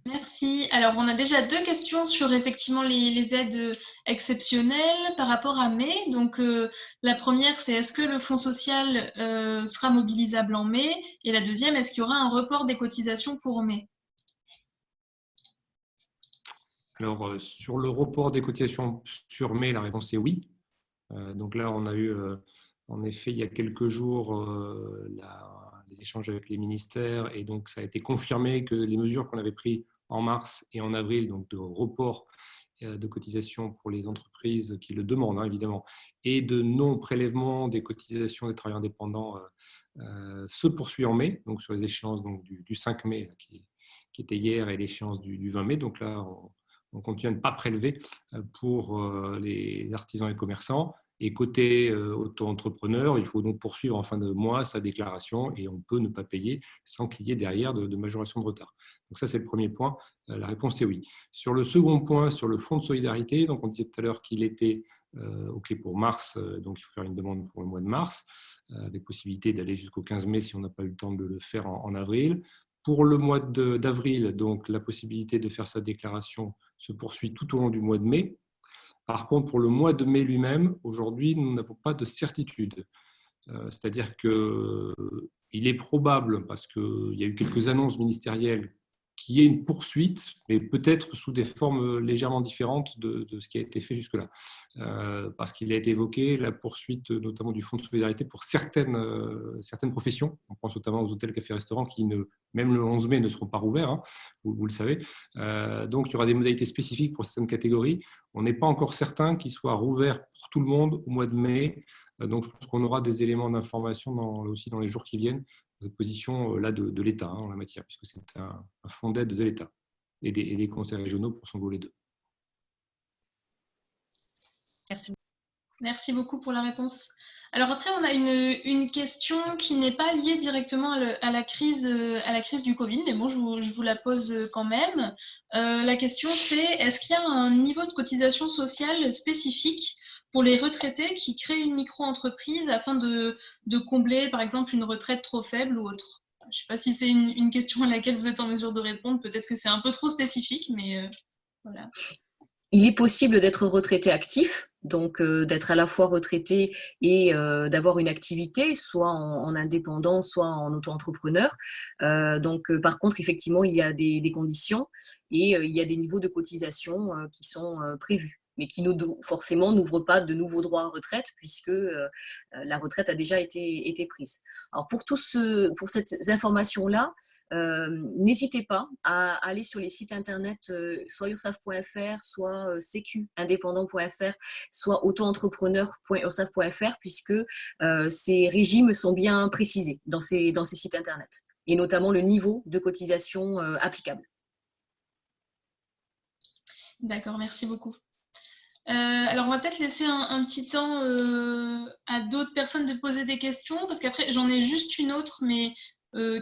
Merci. Alors, on a déjà 2 questions sur effectivement les aides exceptionnelles par rapport à mai. Donc, la première, c'est est-ce que le fonds social sera mobilisable en mai? Et la deuxième, est-ce qu'il y aura un report des cotisations pour mai? Alors, sur le report des cotisations sur mai, la réponse est oui. Donc là, on a eu, en effet, il y a quelques jours, les échanges avec les ministères, et donc ça a été confirmé que les mesures qu'on avait prises en mars et en avril, donc de report de cotisations pour les entreprises qui le demandent, évidemment, et de non-prélèvement des cotisations des travailleurs indépendants se poursuit en mai, donc sur les échéances donc, du 5 mai qui était hier et l'échéance du 20 mai. Donc là, on continue à ne pas prélever pour les artisans et commerçants. Et côté auto-entrepreneur, il faut donc poursuivre en fin de mois sa déclaration et on peut ne pas payer sans qu'il y ait derrière de majoration de retard. Donc ça, c'est le premier point. La réponse est oui. Sur le second point, sur le fonds de solidarité, donc on disait tout à l'heure qu'il était OK pour mars, donc il faut faire une demande pour le mois de mars, avec possibilité d'aller jusqu'au 15 mai si on n'a pas eu le temps de le faire en avril. Pour le mois d'avril, donc la possibilité de faire sa déclaration se poursuit tout au long du mois de mai. Par contre, pour le mois de mai lui-même, aujourd'hui, nous n'avons pas de certitude. C'est-à-dire qu'il est probable, parce qu'il y a eu quelques annonces ministérielles, qu'il y ait une poursuite, mais peut-être sous des formes légèrement différentes de ce qui a été fait jusque-là. Parce qu'il a été évoqué la poursuite notamment du fonds de solidarité pour certaines professions. On pense notamment aux hôtels, cafés, restaurants qui, même le 11 mai, ne seront pas rouverts, vous le savez. Donc, il y aura des modalités spécifiques pour certaines catégories. On n'est pas encore certain qu'ils soient rouverts pour tout le monde au mois de mai. Donc, je pense qu'on aura des éléments d'information aussi dans les jours qui viennent, cette position-là de l'État en la matière, puisque c'est un fonds d'aide de l'État et des conseils régionaux pour son volet 2. Merci. Merci beaucoup pour la réponse. Alors après, on a une question qui n'est pas liée directement à la crise du Covid, mais bon, je vous la pose quand même. La question, c'est est-ce qu'il y a un niveau de cotisation sociale spécifique pour les retraités qui créent une micro-entreprise afin de combler, par exemple, une retraite trop faible ou autre? Je ne sais pas si c'est une question à laquelle vous êtes en mesure de répondre. Peut-être que c'est un peu trop spécifique, mais voilà. Il est possible d'être retraité actif, donc d'être à la fois retraité et d'avoir une activité, soit en indépendant, soit en auto-entrepreneur. Par contre, effectivement, il y a des conditions et il y a des niveaux de cotisation qui sont prévus. mais qui forcément n'ouvre pas de nouveaux droits à retraite puisque la retraite a déjà été prise. Alors pour ces informations-là, n'hésitez pas à aller sur les sites internet soit ursaf.fr, soit sécuindépendant.fr, soit auto-entrepreneur.ursaf.fr, puisque ces régimes sont bien précisés dans ces sites internet, et notamment le niveau de cotisation applicable. D'accord, merci beaucoup. Alors, on va peut-être laisser un petit temps à d'autres personnes de poser des questions, parce qu'après, j'en ai juste une autre, mais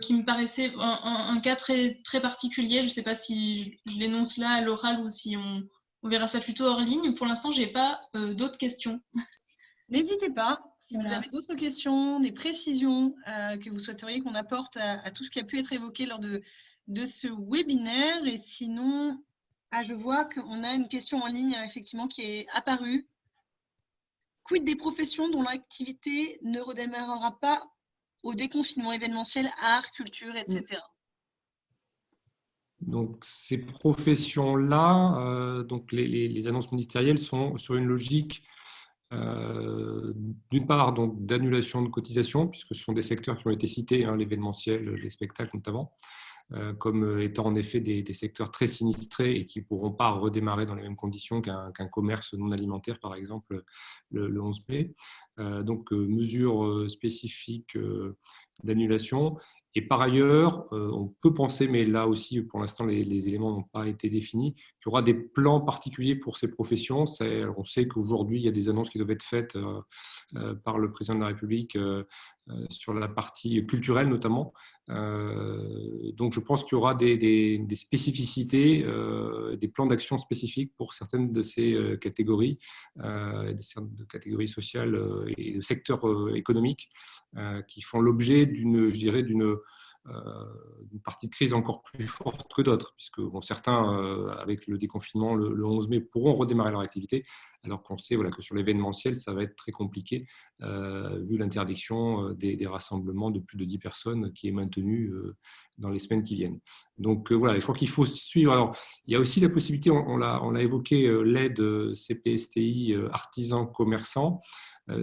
qui me paraissait un cas très, très particulier. Je ne sais pas si je l'énonce là à l'oral ou si on verra ça plutôt hors ligne. Pour l'instant, je n'ai pas d'autres questions. N'hésitez pas, si Voilà. vous avez d'autres questions, des précisions que vous souhaiteriez qu'on apporte à tout ce qui a pu être évoqué lors de ce webinaire. Et sinon, je vois qu'on a une question en ligne effectivement qui est apparue. Quid des professions dont l'activité ne redémarrera pas au déconfinement événementiel, art, culture, etc. Donc, ces professions-là, donc les annonces ministérielles sont sur une logique, d'une part, d'annulation de cotisations, puisque ce sont des secteurs qui ont été cités, hein, l'événementiel, les spectacles notamment, comme étant en effet des secteurs très sinistrés et qui ne pourront pas redémarrer dans les mêmes conditions qu'un commerce non alimentaire, par exemple, le 11 mai. Donc, mesures spécifiques d'annulation. Et par ailleurs, on peut penser, mais là aussi, pour l'instant, les éléments n'ont pas été définis, qu'il y aura des plans particuliers pour ces professions. On sait qu'aujourd'hui, il y a des annonces qui doivent être faites par le président de la République sur la partie culturelle notamment. Donc, je pense qu'il y aura des spécificités, des plans d'action spécifiques pour certaines de ces catégories, de catégories sociales et de secteurs économiques qui font l'objet d'une partie de crise encore plus forte que d'autres, puisque certains, avec le déconfinement le 11 mai, pourront redémarrer leur activité, alors qu'on sait que sur l'événementiel, ça va être très compliqué, vu l'interdiction des rassemblements de plus de 10 personnes qui est maintenue dans les semaines qui viennent. Donc voilà, je crois qu'il faut suivre. Alors, il y a aussi la possibilité, on l'a évoqué, l'aide CPSTI artisans commerçants.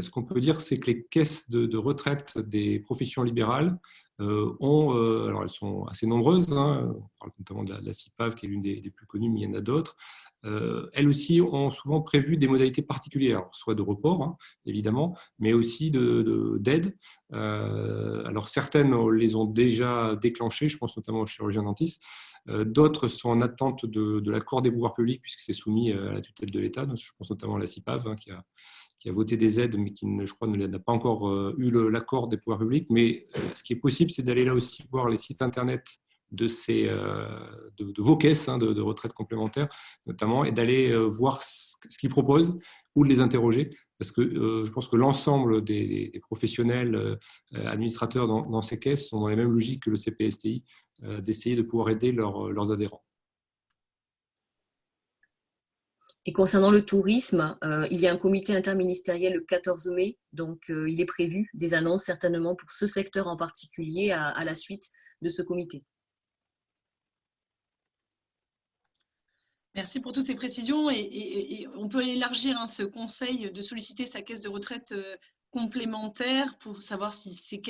Ce qu'on peut dire, c'est que les caisses de retraite des professions libérales alors elles sont assez nombreuses, hein, on parle notamment de la CIPAV qui est l'une des plus connues, mais il y en a d'autres. Elles aussi ont souvent prévu des modalités particulières, soit de report, hein, évidemment, mais aussi d'aide. Alors certaines les ont déjà déclenchées, je pense notamment aux chirurgiens dentistes. D'autres sont en attente de l'accord des pouvoirs publics, puisque c'est soumis à la tutelle de l'État. Je pense notamment à la CIPAV, hein, qui a voté des aides, mais qui, je crois, n'a pas encore eu l'accord des pouvoirs publics. Mais ce qui est possible, c'est d'aller là aussi voir les sites internet de vos caisses, hein, de retraite complémentaire, notamment, et d'aller voir ce qu'ils proposent ou de les interroger. Parce que je pense que l'ensemble des professionnels administrateurs dans ces caisses sont dans les mêmes logiques que le CPSTI, d'essayer de pouvoir aider leurs adhérents. Et concernant le tourisme, il y a un comité interministériel le 14 mai, donc il est prévu des annonces certainement pour ce secteur en particulier à la suite de ce comité. Merci pour toutes ces précisions et on peut élargir ce conseil de solliciter sa caisse de retraite complémentaire pour savoir si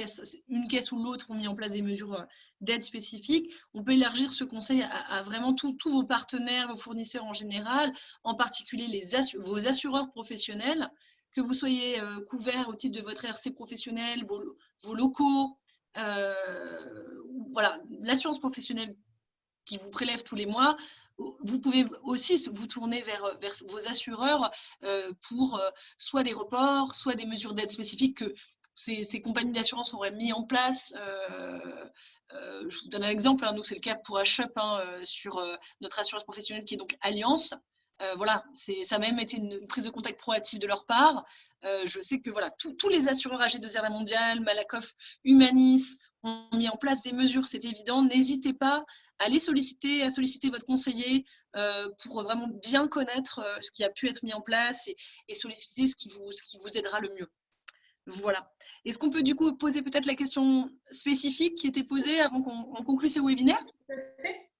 une caisse ou l'autre ont mis en place des mesures d'aide spécifiques. On peut élargir ce conseil à vraiment tous vos partenaires, vos fournisseurs en général, en particulier vos assureurs professionnels, que vous soyez couverts au titre de votre RC professionnel, vos locaux, voilà, l'assurance professionnelle qui vous prélève tous les mois. Vous pouvez aussi vous tourner vers vos assureurs pour soit des reports, soit des mesures d'aide spécifiques que ces compagnies d'assurance auraient mis en place. Je vous donne un exemple, hein, nous c'est le cas pour HUP, hein, sur notre assurance professionnelle qui est donc Alliance. Voilà, ça a même été une prise de contact proactive de leur part. Je sais que voilà, tous les assureurs AG2R Mondial, Malakoff, Humanis ont mis en place des mesures, c'est évident. N'hésitez pas à solliciter votre conseiller pour vraiment bien connaître ce qui a pu être mis en place et solliciter ce qui vous aidera le mieux. Voilà. Est-ce qu'on peut du coup poser peut-être la question spécifique qui était posée avant qu'on conclue ce webinaire? Tout à fait.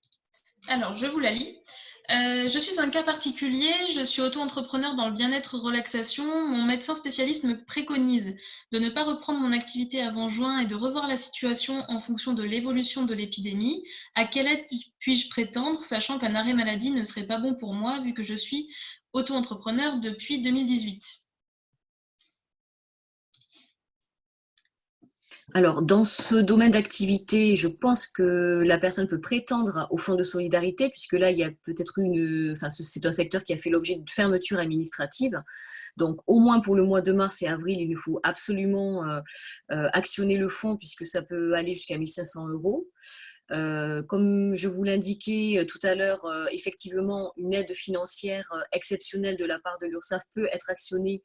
Alors, je vous la lis. Je suis un cas particulier, je suis auto-entrepreneur dans le bien-être relaxation. Mon médecin spécialiste me préconise de ne pas reprendre mon activité avant juin et de revoir la situation en fonction de l'évolution de l'épidémie. À quelle aide puis-je prétendre, sachant qu'un arrêt maladie ne serait pas bon pour moi vu que je suis auto-entrepreneur depuis 2018? Alors, dans ce domaine d'activité, je pense que la personne peut prétendre au fonds de solidarité, puisque là, il y a peut-être enfin, c'est un secteur qui a fait l'objet de fermeture administrative. Donc, au moins pour le mois de mars et avril, il nous faut absolument actionner le fonds, puisque ça peut aller jusqu'à 1 500 €. Comme je vous l'indiquais tout à l'heure, effectivement, une aide financière exceptionnelle de la part de l'URSSAF peut être actionnée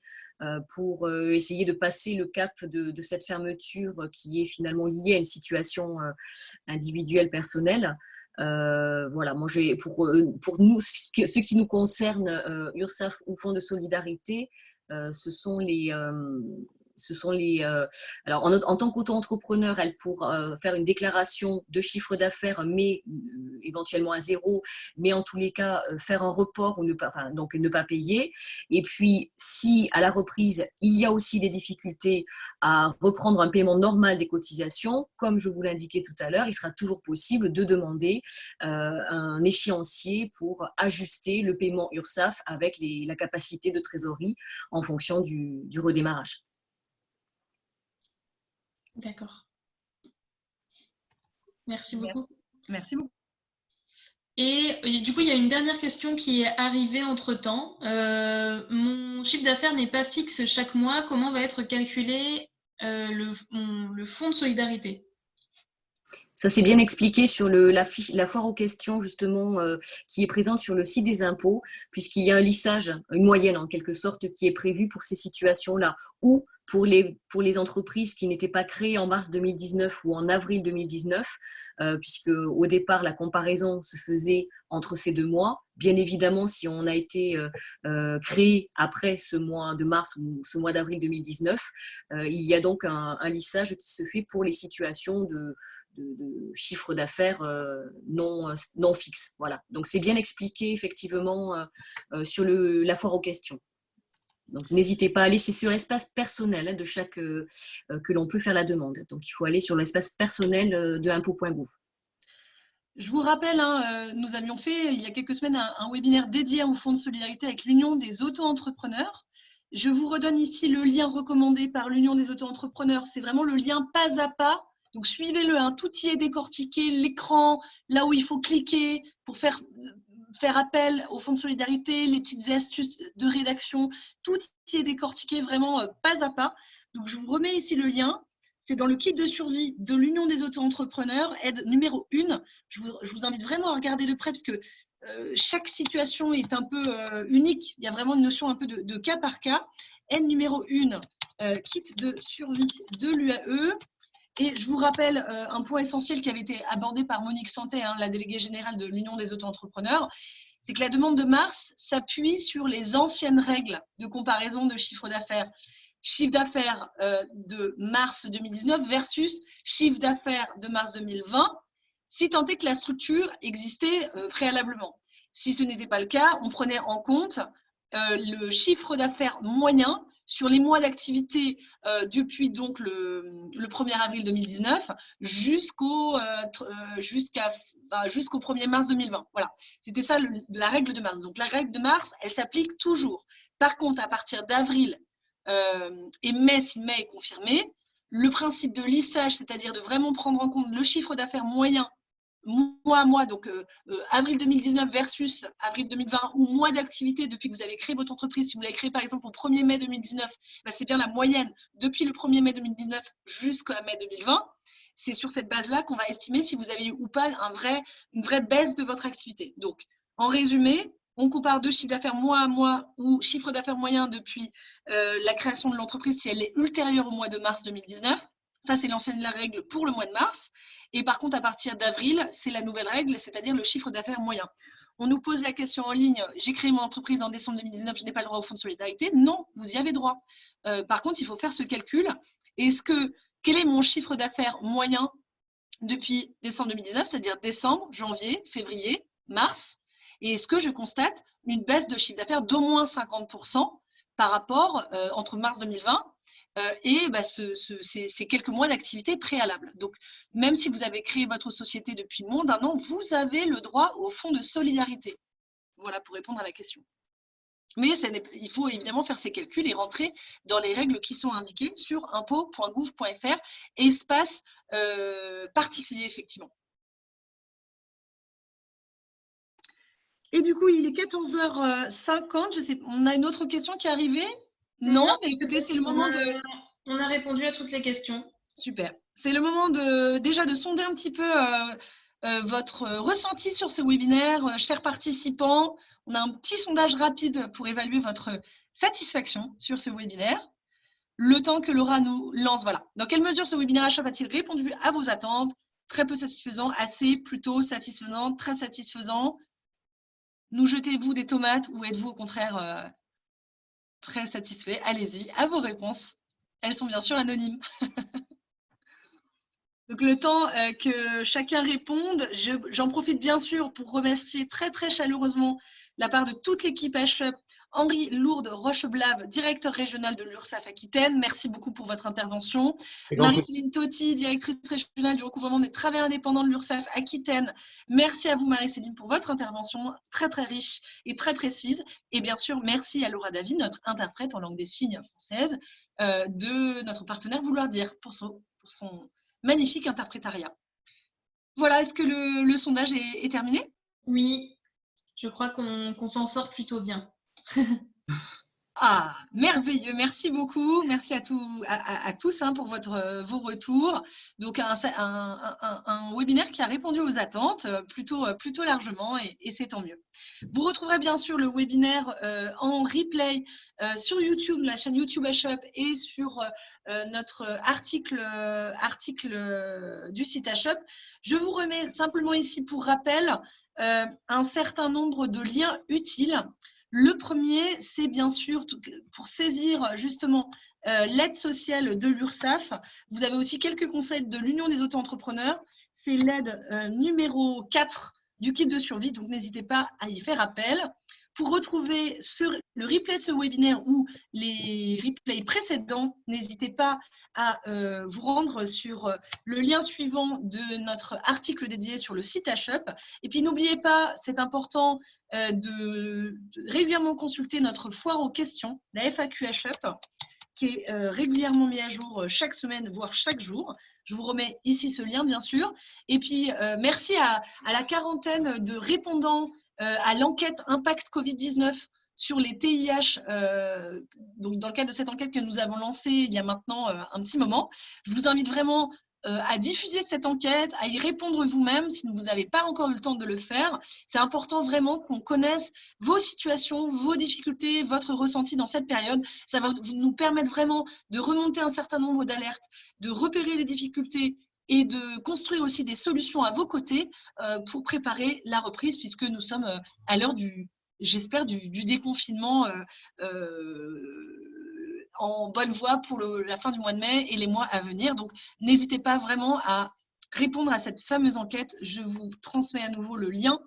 pour essayer de passer le cap de cette fermeture qui est finalement liée à une situation individuelle, personnelle. Voilà, moi, pour nous, ce qui nous concerne, URSSAF ou Fonds de solidarité, ce sont les alors, en tant qu'auto-entrepreneur, elle pourra faire une déclaration de chiffre d'affaires, mais éventuellement à zéro, mais en tous les cas, faire un report ou donc ne pas payer. Et puis, si à la reprise, il y a aussi des difficultés à reprendre un paiement normal des cotisations, comme je vous l'indiquais tout à l'heure, il sera toujours possible de demander un échéancier pour ajuster le paiement URSSAF avec la capacité de trésorerie en fonction du redémarrage. D'accord. Merci beaucoup. Merci beaucoup. Et du coup, il y a une dernière question qui est arrivée entre-temps. Mon chiffre d'affaires n'est pas fixe chaque mois. Comment va être calculé le fonds de solidarité? Ça s'est bien expliqué sur la foire aux questions, justement, qui est présente sur le site des impôts, puisqu'il y a un lissage, une moyenne en quelque sorte, qui est prévue pour ces situations-là, ou pour les entreprises qui n'étaient pas créées en mars 2019 ou en avril 2019, puisque au départ, la comparaison se faisait entre ces 2 mois. Bien évidemment, si on a été créé après ce mois de mars ou ce mois d'avril 2019, il y a donc un lissage qui se fait pour les situations de chiffre d'affaires non fixe. Voilà. Donc, c'est bien expliqué effectivement sur la foire aux questions. Donc, n'hésitez pas à aller, c'est sur l'espace personnel de chaque que l'on peut faire la demande. Donc, il faut aller sur l'espace personnel de impôts.gouv. Je vous rappelle, nous avions fait il y a quelques semaines un webinaire dédié au Fonds de solidarité avec l'Union des auto-entrepreneurs. Je vous redonne ici le lien recommandé par l'Union des auto-entrepreneurs. C'est vraiment le lien pas à pas. Donc, suivez-le, tout y est décortiqué, l'écran, là où il faut cliquer pour faire appel au Fonds de solidarité, les petites astuces de rédaction, tout y est décortiqué vraiment pas à pas. Donc, je vous remets ici le lien. C'est dans le kit de survie de l'Union des auto-entrepreneurs, aide numéro 1. Je vous invite vraiment à regarder de près parce que chaque situation est un peu unique. Il y a vraiment une notion un peu de cas par cas. Aide numéro 1, kit de survie de l'UAE. Et je vous rappelle un point essentiel qui avait été abordé par Monique Santé, la déléguée générale de l'Union des auto-entrepreneurs, c'est que la demande de mars s'appuie sur les anciennes règles de comparaison de chiffre d'affaires. Chiffre d'affaires de mars 2019 versus chiffre d'affaires de mars 2020, si tant est que la structure existait préalablement. Si ce n'était pas le cas, on prenait en compte le chiffre d'affaires moyen sur les mois d'activité depuis donc le 1er avril 2019 jusqu'au 1er mars 2020. Voilà, c'était ça la règle de mars. Donc la règle de mars, elle s'applique toujours. Par contre, à partir d'avril et mai, si mai est confirmé, le principe de lissage, c'est-à-dire de vraiment prendre en compte le chiffre d'affaires moyen mois à mois, donc avril 2019 versus avril 2020, ou mois d'activité depuis que vous avez créé votre entreprise. Si vous l'avez créé par exemple au 1er mai 2019, c'est bien la moyenne depuis le 1er mai 2019 jusqu'à mai 2020. C'est sur cette base-là qu'on va estimer si vous avez eu ou pas une vraie baisse de votre activité. Donc, en résumé, on compare 2 chiffres d'affaires mois à mois ou chiffre d'affaires moyen depuis la création de l'entreprise si elle est ultérieure au mois de mars 2019. Ça, c'est l'ancienne règle pour le mois de mars. Et par contre, à partir d'avril, c'est la nouvelle règle, c'est-à-dire le chiffre d'affaires moyen. On nous pose la question en ligne, j'ai créé mon entreprise en décembre 2019, je n'ai pas le droit au fonds de solidarité. Non, vous y avez droit. Par contre, il faut faire ce calcul. Quel est mon chiffre d'affaires moyen depuis décembre 2019, c'est-à-dire décembre, janvier, février, mars? Et est-ce que je constate une baisse de chiffre d'affaires d'au moins 50% par rapport entre mars 2020 et ces quelques mois d'activité préalable. Donc, même si vous avez créé votre société depuis moins d'1 an, vous avez le droit au fonds de solidarité. Voilà pour répondre à la question. Mais il faut évidemment faire ces calculs et rentrer dans les règles qui sont indiquées sur impôts.gouv.fr, espace particulier, effectivement. Et du coup, il est 14h50. Je sais, on a une autre question qui est arrivée? Non, mais écoutez, c'est le moment de… On a répondu à toutes les questions. Super. C'est le moment déjà de sonder un petit peu votre ressenti sur ce webinaire, chers participants. On a un petit sondage rapide pour évaluer votre satisfaction sur ce webinaire. Le temps que Laura nous lance, voilà. Dans quelle mesure ce webinaire HUP a-t-il répondu à vos attentes? Très peu satisfaisant, assez, plutôt satisfaisant, très satisfaisant. Nous jetez-vous des tomates ou êtes-vous au contraire très satisfait? Allez-y, à vos réponses. Elles sont bien sûr anonymes. Donc, le temps que chacun réponde, j'en profite bien sûr pour remercier très, très chaleureusement la part de toute l'équipe HUP, Henri Lourde Rocheblave, directeur régional de l'URSSAF Aquitaine. Merci beaucoup pour votre intervention. Marie-Céline Totti, directrice régionale du recouvrement des travailleurs indépendants de l'URSSAF Aquitaine. Merci à vous, Marie-Céline, pour votre intervention très, très riche et très précise. Et bien sûr, merci à Laura David, notre interprète en langue des signes française, de notre partenaire Vouloir Dire, pour son magnifique interprétariat. Voilà, est-ce que le sondage est terminé? Oui, je crois qu'on s'en sort plutôt bien. Ah, merveilleux, merci beaucoup. Merci à tous pour vos retours. Donc, un webinaire qui a répondu aux attentes plutôt largement et c'est tant mieux. Vous retrouverez bien sûr le webinaire en replay sur YouTube, la chaîne YouTube HUP et sur notre article du site HUP. Je vous remets simplement ici pour rappel un certain nombre de liens utiles. Le premier, c'est bien sûr pour saisir justement l'aide sociale de l'URSSAF. Vous avez aussi quelques conseils de l'Union des auto-entrepreneurs. C'est l'aide numéro 4 du kit de survie, donc n'hésitez pas à y faire appel. Pour retrouver le replay de ce webinaire ou les replays précédents, n'hésitez pas à vous rendre sur le lien suivant de notre article dédié sur le site HUP. Et puis n'oubliez pas, c'est important de régulièrement consulter notre foire aux questions, la FAQ HUP, qui est régulièrement mis à jour chaque semaine, voire chaque jour. Je vous remets ici ce lien, bien sûr. Et puis, merci à la quarantaine de répondants à l'enquête Impact Covid-19 sur les TIH, donc dans le cadre de cette enquête que nous avons lancée il y a maintenant un petit moment. Je vous invite vraiment à diffuser cette enquête, à y répondre vous-même si vous n'avez pas encore eu le temps de le faire. C'est important vraiment qu'on connaisse vos situations, vos difficultés, votre ressenti dans cette période. Ça va nous permettre vraiment de remonter un certain nombre d'alertes, de repérer les difficultés et de construire aussi des solutions à vos côtés pour préparer la reprise, puisque nous sommes à l'heure j'espère, du déconfinement en bonne voie pour la fin du mois de mai et les mois à venir. Donc, n'hésitez pas vraiment à répondre à cette fameuse enquête. Je vous transmets à nouveau le lien.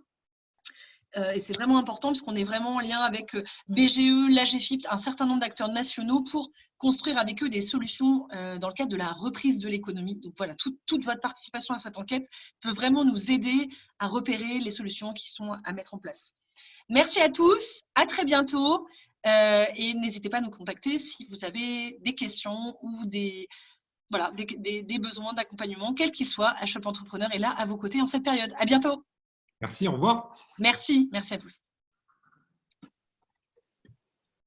Et c'est vraiment important puisqu'on est vraiment en lien avec BGE, l'AGFIP, un certain nombre d'acteurs nationaux pour construire avec eux des solutions dans le cadre de la reprise de l'économie. Donc voilà, toute votre participation à cette enquête peut vraiment nous aider à repérer les solutions qui sont à mettre en place. Merci à tous, à très bientôt et n'hésitez pas à nous contacter si vous avez des questions ou des besoins d'accompagnement, quel qu'il soit. HUP Entrepreneur est là à vos côtés en cette période. À bientôt. Merci, au revoir. Merci à tous.